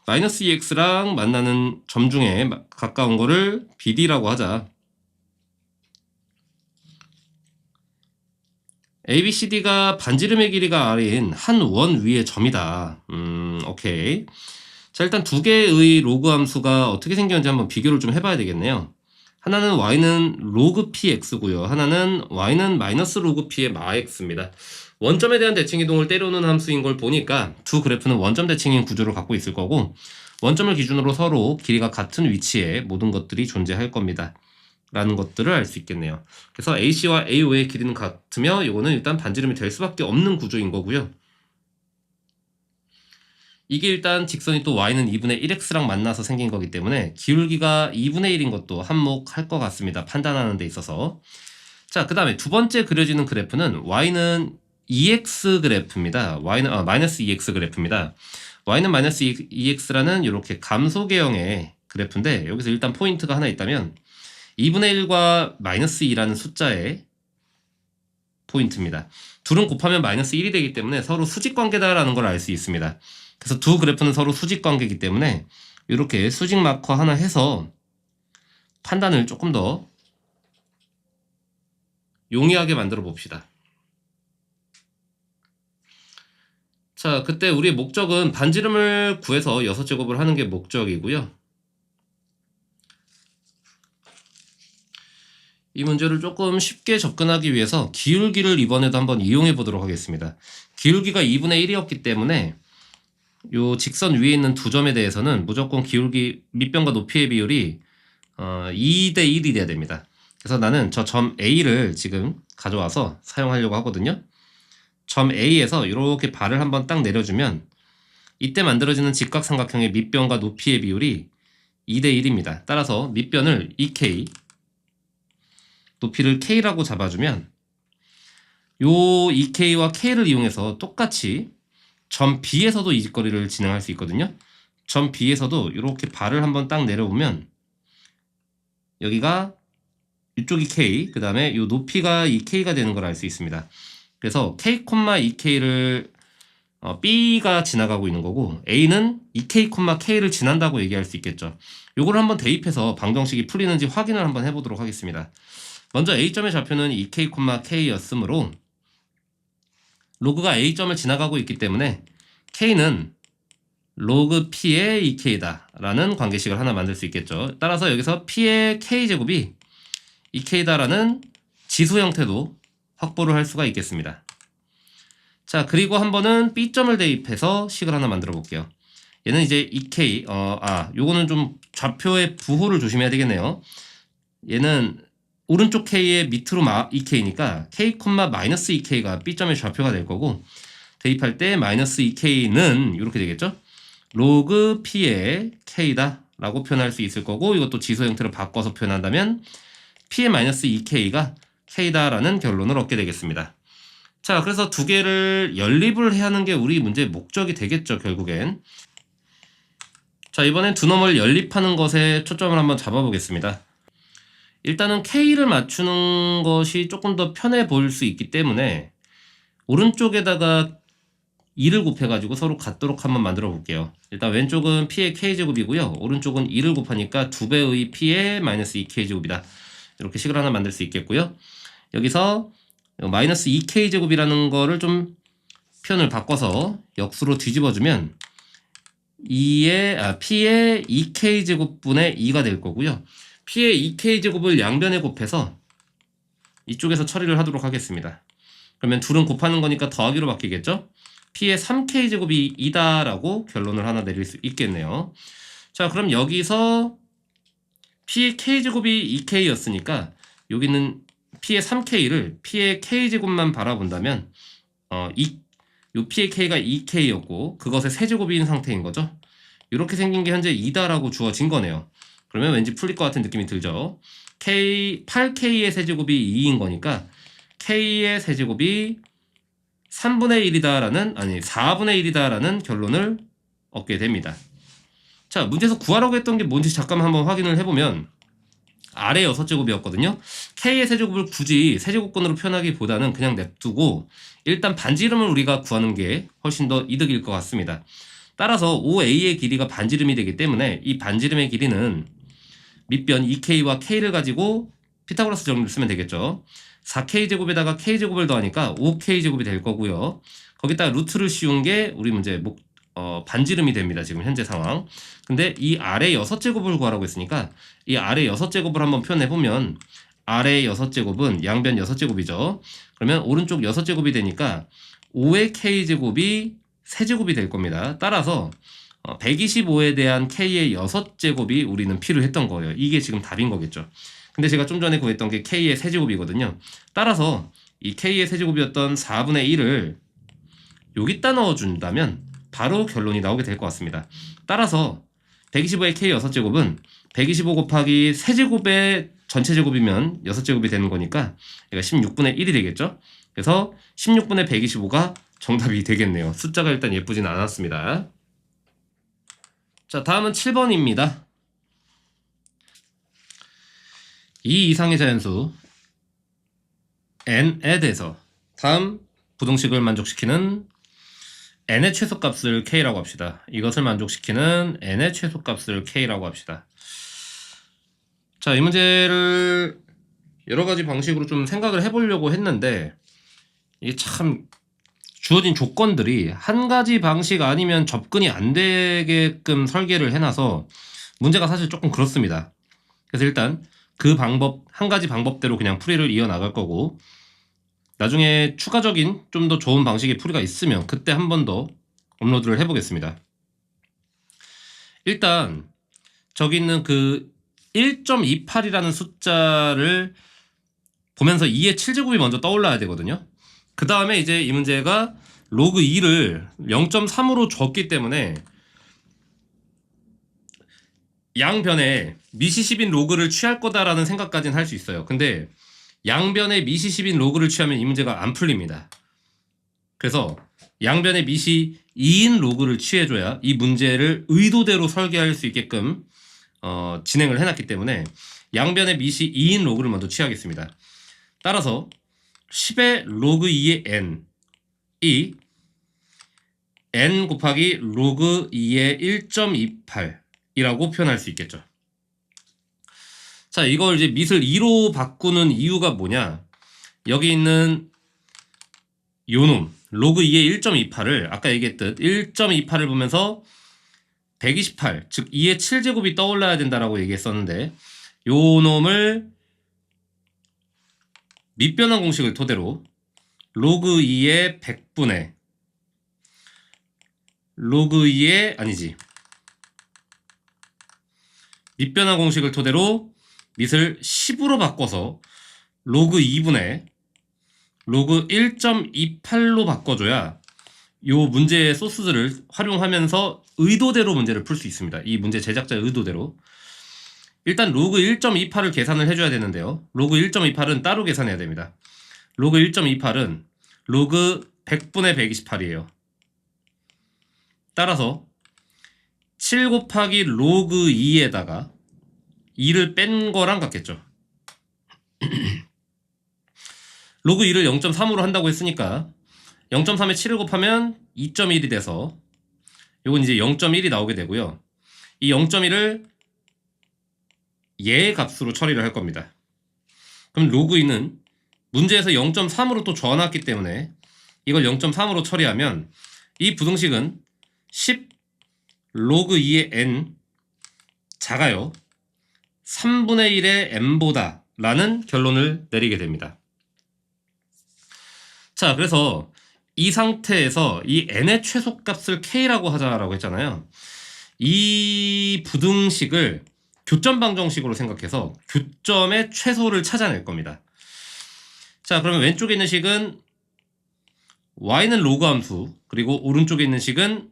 마이너스 2x랑 만나는 점 중에 가까운 거를 BD라고 하자. ABCD가 반지름의 길이가 R인 한 원 위의 점이다. 오케이. 자, 일단 두 개의 로그 함수가 어떻게 생겼는지 한번 비교를 좀 해봐야 되겠네요. 하나는 y는 로그 px고요. 하나는 y는 마이너스 로그 p의 마x입니다. 원점에 대한 대칭 이동을 때려오는 함수인 걸 보니까 두 그래프는 원점 대칭인 구조를 갖고 있을 거고, 원점을 기준으로 서로 길이가 같은 위치에 모든 것들이 존재할 겁니다. 라는 것들을 알 수 있겠네요. 그래서 AC와 AO의 길이는 같으며 이거는 일단 반지름이 될 수밖에 없는 구조인 거고요. 이게 일단 직선이 또 y는 2분의 1x랑 만나서 생긴 거기 때문에 기울기가 2분의 1인 것도 한몫할 것 같습니다. 판단하는 데 있어서. 자, 그 다음에 두 번째 그려지는 그래프는 y는 2x 그래프입니다. y는 마이너스 2x 그래프입니다. y는 마이너스 2x라는 이렇게 감소계형의 그래프인데, 여기서 일단 포인트가 하나 있다면 2분의 1과 마이너스 2라는 숫자의 포인트입니다. 둘은 곱하면 마이너스 1이 되기 때문에 서로 수직관계다라는 걸 알 수 있습니다. 그래서 두 그래프는 서로 수직관계이기 때문에 이렇게 수직 마커 하나 해서 판단을 조금 더 용이하게 만들어 봅시다. 자, 그때 우리의 목적은 반지름을 구해서 6제곱을 하는 게 목적이고요. 이 문제를 조금 쉽게 접근하기 위해서 기울기를 이번에도 한번 이용해 보도록 하겠습니다. 기울기가 2분의 1이었기 때문에 요 직선 위에 있는 두 점에 대해서는 무조건 기울기 밑변과 높이의 비율이 2대 1이 돼야 됩니다. 그래서 나는 저 점 A를 지금 가져와서 사용하려고 하거든요. 점 A에서 이렇게 발을 한번 딱 내려주면 이때 만들어지는 직각삼각형의 밑변과 높이의 비율이 2대 1입니다. 따라서 밑변을 2K, 높이를 K라고 잡아주면 요 2K와 K를 이용해서 똑같이 점 B에서도 이직거리를 진행할 수 있거든요. 점 B에서도 이렇게 발을 한번 딱 내려보면 여기가 이쪽이 K, 그 다음에 요 높이가 2K가 되는 걸 알 수 있습니다. 그래서 K, 2K를 B가 지나가고 있는 거고, A는 2K, K를 지난다고 얘기할 수 있겠죠. 요걸 한번 대입해서 방정식이 풀리는지 확인을 한번 해보도록 하겠습니다. 먼저 A점의 좌표는 2K, K였으므로 로그가 A점을 지나가고 있기 때문에 K는 로그 P의 2K다 라는 관계식을 하나 만들 수 있겠죠. 따라서 여기서 P의 K제곱이 2K다 라는 지수 형태도 확보를 할 수가 있겠습니다. 자, 그리고 한 번은 B점을 대입해서 식을 하나 만들어 볼게요. 얘는 이제 2K, 요거는 좀 좌표의 부호를 조심해야 되겠네요. 얘는 오른쪽 K의 밑으로 2K니까 K, 마이너스 2K가 B점의 좌표가 될 거고, 대입할 때 마이너스 2K는 이렇게 되겠죠? 로그 P의 K다 라고 표현할 수 있을 거고, 이것도 지수 형태로 바꿔서 표현한다면 P의 마이너스 2K가 K다 라는 결론을 얻게 되겠습니다. 자, 그래서 두 개를 연립을 해야 하는 게 우리 문제의 목적이 되겠죠, 결국엔. 자, 이번엔 두 놈을 연립하는 것에 초점을 한번 잡아보겠습니다. 일단은 K를 맞추는 것이 조금 더 편해 보일 수 있기 때문에 오른쪽에다가 2를 곱해가지고 서로 같도록 한번 만들어 볼게요. 일단 왼쪽은 P의 K제곱이고요. 오른쪽은 2를 곱하니까 2배의 P의 마이너스 2K제곱이다. 이렇게 식을 하나 만들 수 있겠고요. 여기서 마이너스 2K제곱이라는 거를 좀 표현을 바꿔서 역수로 뒤집어주면 P의 2K제곱분의 2가 될 거고요. P의 2K제곱을 양변에 곱해서 이쪽에서 처리를 하도록 하겠습니다. 그러면 둘은 곱하는 거니까 더하기로 바뀌겠죠? P의 3K제곱이 2다 라고 결론을 하나 내릴 수 있겠네요. 자, 그럼 여기서 P의 K제곱이 2K였으니까 여기는 P의 3K를 P의 K제곱만 바라본다면 요 P의 K가 2K였고 그것의 세제곱인 상태인 거죠. 이렇게 생긴 게 현재 2다라고 주어진 거네요. 그러면 왠지 풀릴 것 같은 느낌이 들죠. 8K의 세제곱이 2인 거니까 K의 세제곱이 4분의 1이다 라는 결론을 얻게 됩니다. 자, 문제에서 구하라고 했던 게 뭔지 잠깐 한번 확인을 해보면 아래 6제곱이었거든요. K의 세제곱을 굳이 세제곱권으로 표현하기보다는 그냥 냅두고 일단 반지름을 우리가 구하는 게 훨씬 더 이득일 것 같습니다. 따라서 OA의 길이가 반지름이 되기 때문에 이 반지름의 길이는 밑변 2K와 K를 가지고 피타고라스 정리를 쓰면 되겠죠. 4K제곱에다가 K제곱을 더하니까 5K제곱이 될 거고요. 거기다가 루트를 씌운 게 우리 문제 반지름이 됩니다. 지금 현재 상황. 근데 이 아래 6제곱을 구하라고 했으니까 이 아래 6제곱을 한번 표현해보면 아래 6제곱은 양변 6제곱이죠. 그러면 오른쪽 6제곱이 되니까 5의 K제곱이 세제곱이 될 겁니다. 따라서 125에 대한 K의 6제곱이 우리는 필요했던 거예요. 이게 지금 답인 거겠죠. 근데 제가 좀 전에 구했던 게 K의 세제곱이거든요. 따라서 이 K의 세제곱이었던 4분의 1을 여기다 넣어준다면 바로 결론이 나오게 될 것 같습니다. 따라서 125의 K 6제곱은 125 곱하기 세제곱의 전체 제곱이면 6제곱이 되는 거니까 얘가 16분의 1이 되겠죠. 그래서 16분의 125가 정답이 되겠네요. 숫자가 일단 예쁘진 않았습니다. 자, 다음은 7번입니다. 이 이상의 자연수 n에 대해서 다음 부등식을 만족시키는 n의 최소값을 k라고 합시다. 이것을 만족시키는 n의 최소값을 k라고 합시다. 자, 이 문제를 여러 가지 방식으로 좀 생각을 해보려고 했는데 이게 참 주어진 조건들이 한 가지 방식 아니면 접근이 안 되게끔 설계를 해놔서 문제가 사실 조금 그렇습니다. 그래서 일단 그 방법, 한 가지 방법대로 그냥 풀이를 이어나갈 거고 나중에 추가적인 좀 더 좋은 방식의 풀이가 있으면 그때 한 번 더 업로드를 해보겠습니다. 일단 저기 있는 그 1.28이라는 숫자를 보면서 2의 7제곱이 먼저 떠올라야 되거든요. 그 다음에 이제 이 문제가 로그 2를 0.3으로 줬기 때문에 양변에 미시십인 로그를 취할 거다라는 생각까지는 할 수 있어요. 근데 양변에 미시십인 로그를 취하면 이 문제가 안 풀립니다. 그래서 양변에 미시 2인 로그를 취해줘야 이 문제를 의도대로 설계할 수 있게끔 진행을 해놨기 때문에 양변에 미시 2인 로그를 먼저 취하겠습니다. 따라서 10의 로그 2의 n이 n 곱하기 로그 2의 1.28이라고 표현할 수 있겠죠. 자, 이걸 이제 밑을 2로 바꾸는 이유가 뭐냐? 여기 있는 요놈 로그 2의 1.28을 아까 얘기했듯 1.28을 보면서 128, 즉 2의 7제곱이 떠올라야 된다라고 얘기했었는데 요 놈을 밑변환 공식을 토대로 로그 2의 100분의 로그 2의 아니지 밑변환 공식을 토대로 밑을 10으로 바꿔서 로그 2분의 로그 1.28로 바꿔줘야 요 문제의 소스들을 활용하면서 의도대로 문제를 풀 수 있습니다. 이 문제 제작자의 의도대로. 일단 로그 1.28을 계산을 해줘야 되는데요. 로그 1.28은 따로 계산해야 됩니다. 로그 1.28은 로그 100분의 128이에요. 따라서 7 곱하기 로그 2에다가 2를 뺀 거랑 같겠죠. 로그 2를 0.3으로 한다고 했으니까 0.3에 7을 곱하면 2.1이 돼서 요건 이제 0.1이 나오게 되고요. 이 0.1을 얘의 값으로 처리를 할 겁니다. 그럼 로그 2는 문제에서 0.3으로 또 줘놨기 때문에 이걸 0.3으로 처리하면 이 부등식은 10 로그 2의 n 작아요 3분의 1의 n보다 라는 결론을 내리게 됩니다. 자, 그래서 이 상태에서 이 n의 최소값을 k라고 하자라고 했잖아요. 이 부등식을 교점 방정식으로 생각해서 교점의 최소를 찾아낼 겁니다. 자, 그러면 왼쪽에 있는 식은 y는 로그 함수, 그리고 오른쪽에 있는 식은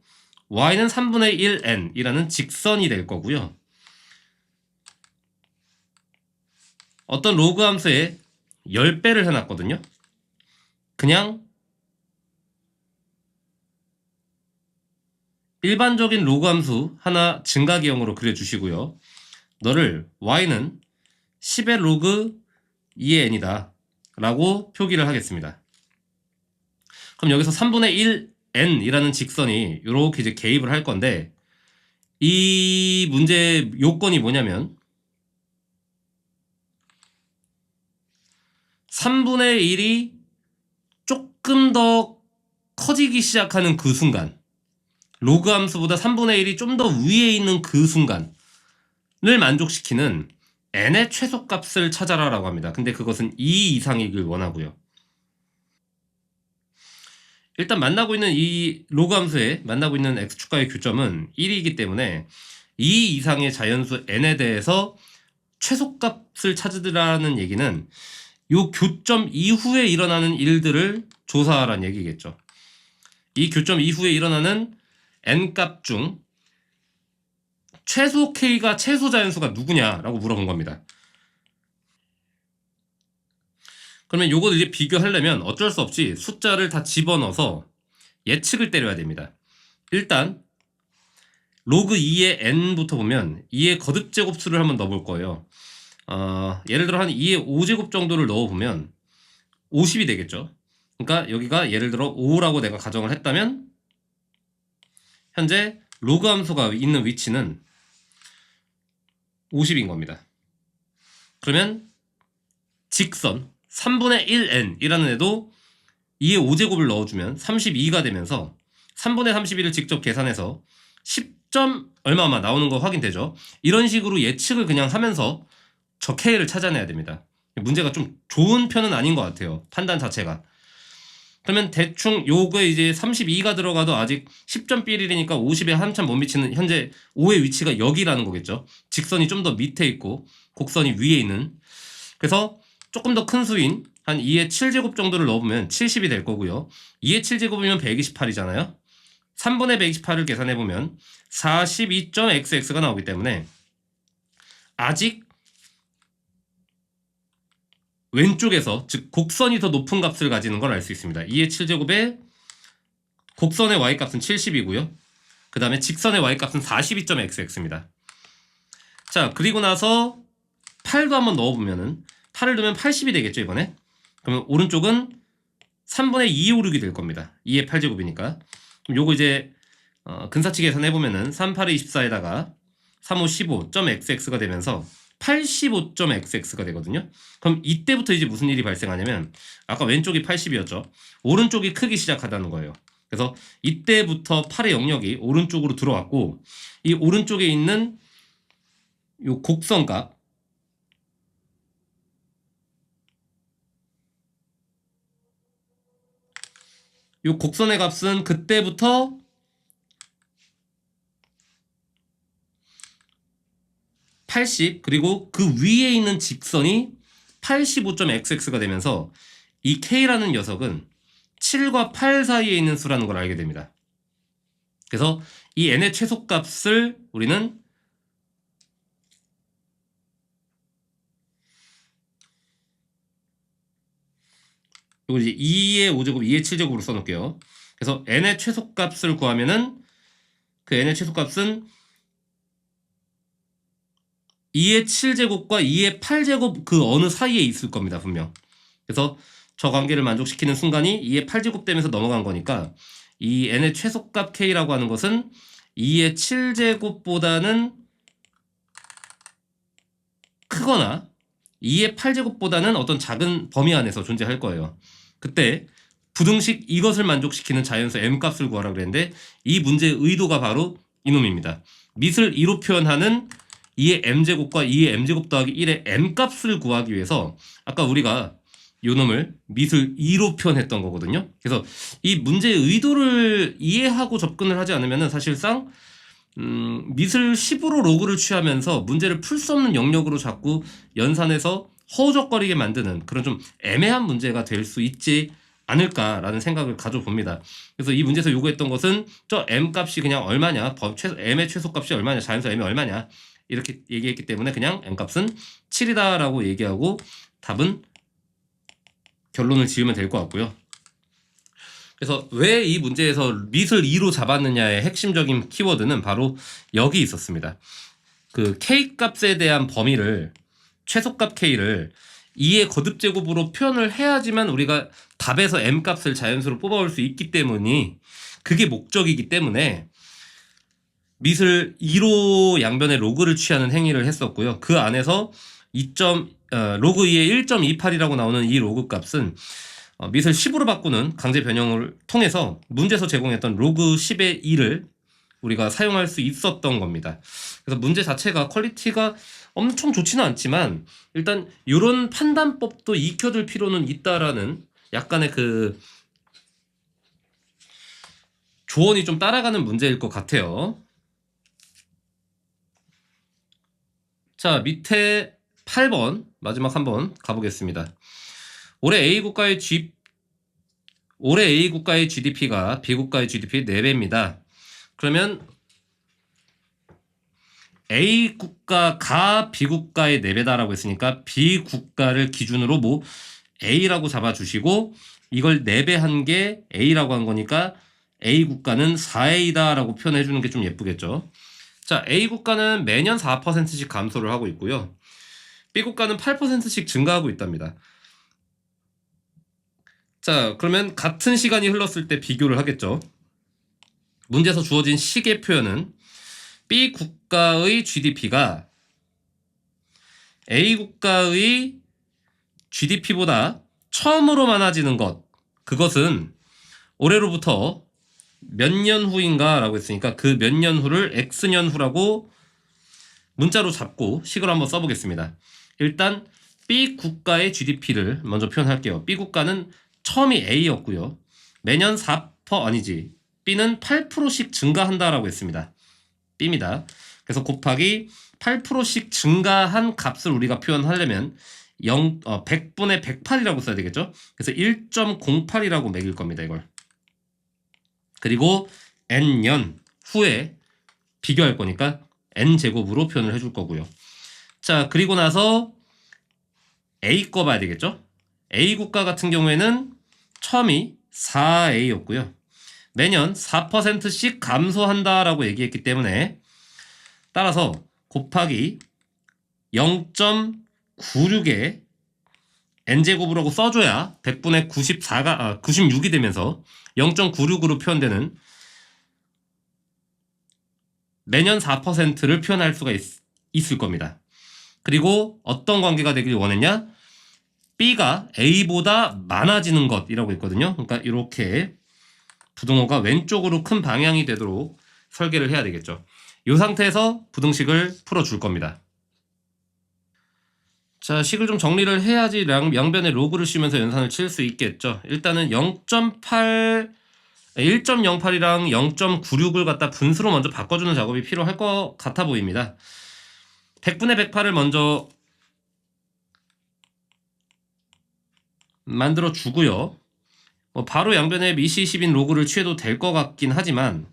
y는 3분의 1n 이라는 직선이 될 거고요. 어떤 로그 함수에 10배를 해놨거든요. 그냥 일반적인 로그 함수 하나 증가기형으로 그려주시고요. 너를 y는 10의 로그 2의 n이다 라고 표기를 하겠습니다. 그럼 여기서 3분의 n이라는 직선이 이렇게 이제 개입을 할 건데, 이 문제 요건이 뭐냐면 3분의 1이 조금 더 커지기 시작하는 그 순간, 로그 함수보다 3분의 1이 좀 더 위에 있는 그 순간을 만족시키는 n의 최소값을 찾아라라고 합니다. 근데 그것은 2 이상이길 원하고요. 일단 만나고 있는 이 로그 함수에 만나고 있는 x축과의 교점은 1이기 때문에 2 이상의 자연수 n에 대해서 최소값을 찾으라는 얘기는 이 교점 이후에 일어나는 일들을 조사하라는 얘기겠죠. 이 교점 이후에 일어나는 n값 중 최소 k가 최소 자연수가 누구냐라고 물어본 겁니다. 그러면 요걸 이제 비교하려면 어쩔 수 없이 숫자를 다 집어넣어서 예측을 때려야 됩니다. 일단 로그 2의 n부터 보면 2의 거듭제곱수를 한번 넣어볼 거예요. 예를 들어 한 2의 5제곱 정도를 넣어보면 50이 되겠죠. 그러니까 여기가 예를 들어 5라고 내가 가정을 했다면 현재 로그 함수가 있는 위치는 50인 겁니다. 그러면 직선 3분의 1n이라는 애도 2의 5제곱을 넣어주면 32가 되면서 3분의 31을 직접 계산해서 10점 얼마만 나오는 거 확인되죠. 이런 식으로 예측을 그냥 하면서 저 K를 찾아내야 됩니다. 문제가 좀 좋은 편은 아닌 것 같아요. 판단 자체가. 그러면 대충 요거에 이제 32가 들어가도 아직 10점 삐리니까 50에 한참 못 미치는 현재 5의 위치가 여기라는 거겠죠. 직선이 좀 더 밑에 있고 곡선이 위에 있는. 그래서 조금 더 큰 수인 한 2의 7제곱 정도를 넣어보면 70이 될 거고요. 2의 7제곱이면 128이잖아요. 3분의 128을 계산해보면 42.xx가 나오기 때문에 아직 왼쪽에서 즉 곡선이 더 높은 값을 가지는 걸 알 수 있습니다. 2의 7제곱에 곡선의 y값은 70이고요. 그 다음에 직선의 y값은 42.xx입니다. 자, 그리고 나서 8도 한번 넣어보면은 8을 넣으면 80이 되겠죠, 이번에. 그러면 오른쪽은 3분의 256이 될 겁니다. 2의 8제곱이니까. 그럼 요거 이제 근사치 계산해보면은 3, 8의 24에다가 3, 5, 15.xx가 되면서 85.xx가 되거든요. 그럼 이때부터 이제 무슨 일이 발생하냐면 아까 왼쪽이 80이었죠. 오른쪽이 크기 시작하다는 거예요. 그래서 이때부터 8의 영역이 오른쪽으로 들어왔고 이 오른쪽에 있는 요 곡선값 요 곡선의 값은 그때부터 80 그리고 그 위에 있는 직선이 85.xx가 되면서 이 k라는 녀석은 7과 8 사이에 있는 수라는 걸 알게 됩니다. 그래서 이 n의 최소값을 우리는 이거 이제 2의 5제곱, 2의 7제곱으로 써놓을게요. 그래서 n의 최소값을 구하면은 그 n의 최소값은 2의 7제곱과 2의 8제곱 그 어느 사이에 있을 겁니다, 분명. 그래서 저 관계를 만족시키는 순간이 2의 8제곱 되면서 넘어간 거니까 이 n의 최소값 k라고 하는 것은 2의 7제곱보다는 크거나 2의 8제곱보다는 어떤 작은 범위 안에서 존재할 거예요. 그때 부등식 이것을 만족시키는 자연수 m값을 구하라 그랬는데 이 문제의 의도가 바로 이놈입니다. 밑을 2로 표현하는 2의 m제곱과 2의 m제곱 더하기 1의 m값을 구하기 위해서 아까 우리가 요놈을 밑을 2로 표현했던 거거든요. 그래서 이 문제의 의도를 이해하고 접근을 하지 않으면 사실상 밑을 10으로 로그를 취하면서 문제를 풀 수 없는 영역으로 자꾸 연산해서 허우적거리게 만드는 그런 좀 애매한 문제가 될 수 있지 않을까라는 생각을 가져봅니다. 그래서 이 문제에서 요구했던 것은 저 m값이 그냥 얼마냐, m의 최소값이 얼마냐, 자연수 m이 얼마냐 이렇게 얘기했기 때문에 그냥 m값은 7이다라고 얘기하고 답은 결론을 지으면 될 것 같고요. 그래서 왜 이 문제에서 밑을 2로 잡았느냐의 핵심적인 키워드는 바로 여기 있었습니다. 그 k값에 대한 범위를 최소값 k를 2의 거듭제곱으로 표현을 해야지만 우리가 답에서 m값을 자연수로 뽑아올 수 있기 때문이 그게 목적이기 때문에 밑을 2로 양변의 로그를 취하는 행위를 했었고요. 그 안에서 로그 2의 1.28이라고 나오는 이 로그 값은 밑을 10으로 바꾸는 강제 변형을 통해서 문제에서 제공했던 로그 10의 2를 우리가 사용할 수 있었던 겁니다. 그래서 문제 자체가 퀄리티가 엄청 좋지는 않지만 일단 이런 판단법도 익혀둘 필요는 있다라는 약간의 그 조언이 좀 따라가는 문제일 것 같아요. 자, 밑에 8번 마지막 한번 가보겠습니다. 올해 A 국가의 GDP가 B 국가의 GDP의 4배입니다. 그러면 A 국가가 B 국가의 4배다라고 했으니까 B 국가를 기준으로 뭐 A라고 잡아주시고 이걸 4배한 게 A라고 한 거니까 A 국가는 4A다라고 표현해 주는 게 좀 예쁘겠죠. 자, A 국가는 매년 4%씩 감소를 하고 있고요. B 국가는 8%씩 증가하고 있답니다. 자, 그러면 같은 시간이 흘렀을 때 비교를 하겠죠. 문제에서 주어진 시계 표현은 B 국가의 GDP가 A 국가의 GDP보다 처음으로 많아지는 것, 그것은 올해로부터 몇 년 후인가 라고 했으니까 그 몇 년 후를 X년 후라고 문자로 잡고 식을 한번 써보겠습니다. 일단 B 국가의 GDP를 먼저 표현할게요. B 국가는 처음이 A였고요. 매년 4% 아니지. B는 8%씩 증가한다라고 했습니다. B입니다. 그래서 곱하기 8%씩 증가한 값을 우리가 표현하려면 100분의 108이라고 써야 되겠죠? 그래서 1.08이라고 매길 겁니다, 이걸. 그리고 n년 후에 비교할 거니까 n제곱으로 표현을 해줄 거고요. 자, 그리고 나서 A 거 봐야 되겠죠? A 국가 같은 경우에는 처음이 4A였고요. 매년 4%씩 감소한다라고 얘기했기 때문에 따라서 곱하기 0.96에 n제곱이라고 써줘야 100분의 96이 되면서 0.96으로 표현되는 매년 4%를 표현할 수가 있을 겁니다. 그리고 어떤 관계가 되길 원했냐? B가 A보다 많아지는 것이라고 했거든요. 그러니까 이렇게 부등호가 왼쪽으로 큰 방향이 되도록 설계를 해야 되겠죠. 이 상태에서 부등식을 풀어줄 겁니다. 자, 식을 좀 정리를 해야지 양변에 로그를 씌우면서 연산을 칠 수 있겠죠. 일단은 1.08이랑 0.96을 갖다 분수로 먼저 바꿔주는 작업이 필요할 것 같아 보입니다. 100분의 108을 먼저 만들어 주고요. 바로 양변에 미시 10인 로그를 취해도 될 것 같긴 하지만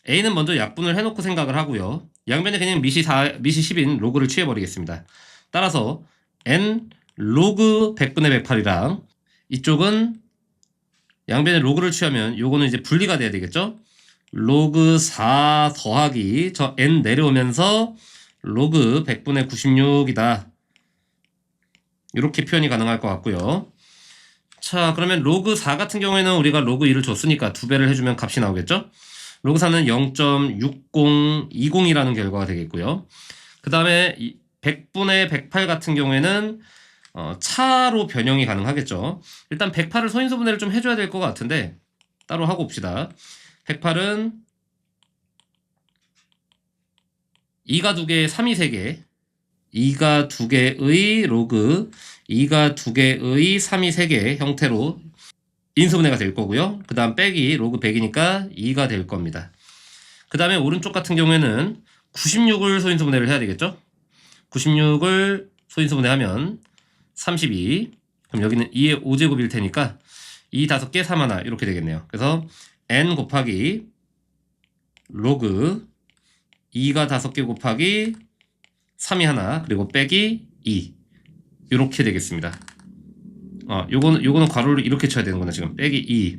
A는 먼저 약분을 해놓고 생각을 하고요. 양변에 그냥 미시 10인 로그를 취해버리겠습니다. 따라서 n 로그 100분의 108이랑 이쪽은 양변에 로그를 취하면 요거는 이제 분리가 돼야 되겠죠. 로그 4 더하기 저 n 내려오면서 로그 100분의 96이다. 이렇게 표현이 가능할 것 같고요. 자, 그러면 로그 4 같은 경우에는 우리가 로그 2를 줬으니까 2배를 해주면 값이 나오겠죠. 로그 4는 0.6020이라는 결과가 되겠고요. 그 다음에 100분의 108 같은 경우에는 차로 변형이 가능하겠죠. 일단 108을 소인수분해를 좀 해줘야 될 것 같은데 따로 하고 봅시다. 108은 2가 2개, 3이 3개, 2가 2개의 로그, 2가 2개의 3이 3개 형태로 인수분해가 될 거고요. 그 다음 빼기 로그 100이니까 2가 될 겁니다. 그 다음에 오른쪽 같은 경우에는 96을 소인수분해를 해야 되겠죠. 96을 소인수분해하면 32. 그럼 여기는 2의 5제곱일 테니까 2 5개 3 하나 이렇게 되겠네요. 그래서 n 곱하기 로그 2가 5개 곱하기 3이 하나 그리고 빼기 2 이렇게 되겠습니다. 요거는 괄호를 이렇게 쳐야 되는구나. 지금 빼기 2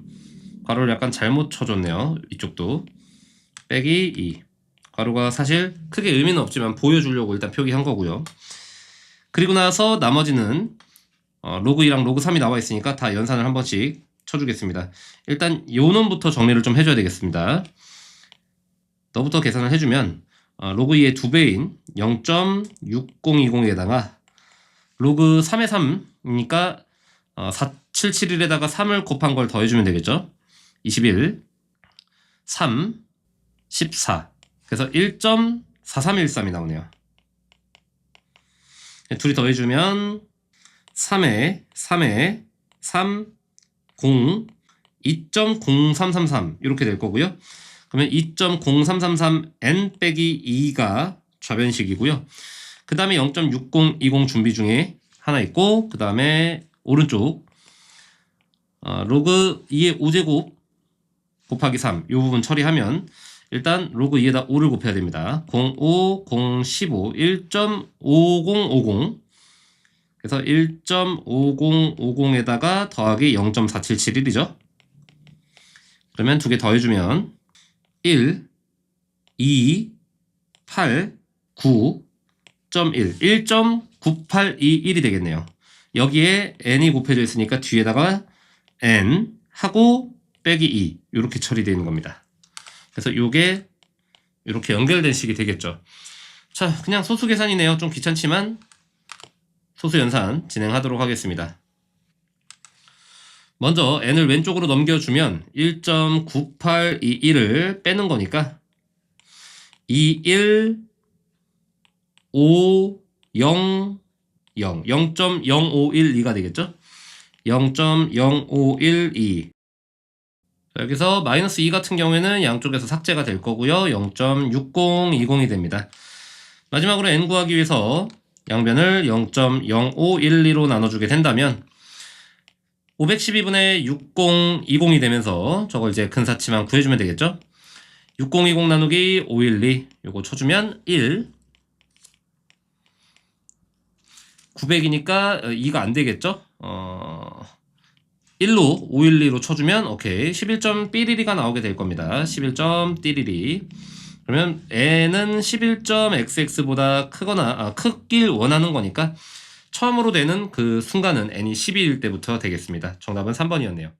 괄호를 약간 잘못 쳐줬네요. 이쪽도 빼기 2 괄호가 사실 크게 의미는 없지만 보여주려고 일단 표기한 거고요. 그리고 나서 나머지는 로그 2랑 로그 3이 나와 있으니까 다 연산을 한 번씩 쳐주겠습니다. 일단 요 놈부터 정리를 좀 해줘야 되겠습니다. 너부터 계산을 해주면 로그 2의 2배인 0.6020에다가 로그 3의 3이니까 477에다가 3을 곱한 걸 더해주면 되겠죠. 21, 3, 14. 그래서 1.4313이 나오네요. 둘이 더해주면 3에 3에 3, 0, 2.0333 이렇게 될 거고요. 그러면 2.0333n 빼기 2가 좌변식이고요. 그 다음에 0.6020 준비 중에 하나 있고, 그 다음에 오른쪽 로그 2의 5제곱 곱하기 3 이 부분 처리하면 일단 로그 2에다 5를 곱해야 됩니다. 05, 0, 15, 1.5050 그래서 1.5050에다가 더하기 0.4771이죠. 그러면 두 개 더해주면 1, 2, 8, 9.1 1.9821이 되겠네요. 여기에 n이 곱해져 있으니까 뒤에다가 n 하고 빼기 2 이렇게 처리되어 있는 겁니다. 그래서 이게 이렇게 연결된 식이 되겠죠. 자, 그냥 소수 계산이네요. 좀 귀찮지만 소수 연산 진행하도록 하겠습니다. 먼저 n을 왼쪽으로 넘겨주면 1.9821을 빼는 거니까 21, 5, 0, 0, 0.0512가 되겠죠? 0.0512. 여기서 마이너스 2 같은 경우에는 양쪽에서 삭제가 될 거고요. 0.6020이 됩니다. 마지막으로 n 구하기 위해서 양변을 0.0512로 나눠주게 된다면 512분의 6020이 되면서 저걸 이제 근사치만 구해주면 되겠죠? 6020 나누기 512 요거 쳐주면 1 900이니까 2가 안 되겠죠? 1로 512로 쳐주면 오케이 11.삐리리가 나오게 될 겁니다. 11.띠리리. 그러면 n은 11.xx보다 크거나 크길 원하는 거니까 처음으로 되는 그 순간은 n이 12일 때부터 되겠습니다. 정답은 3번이었네요.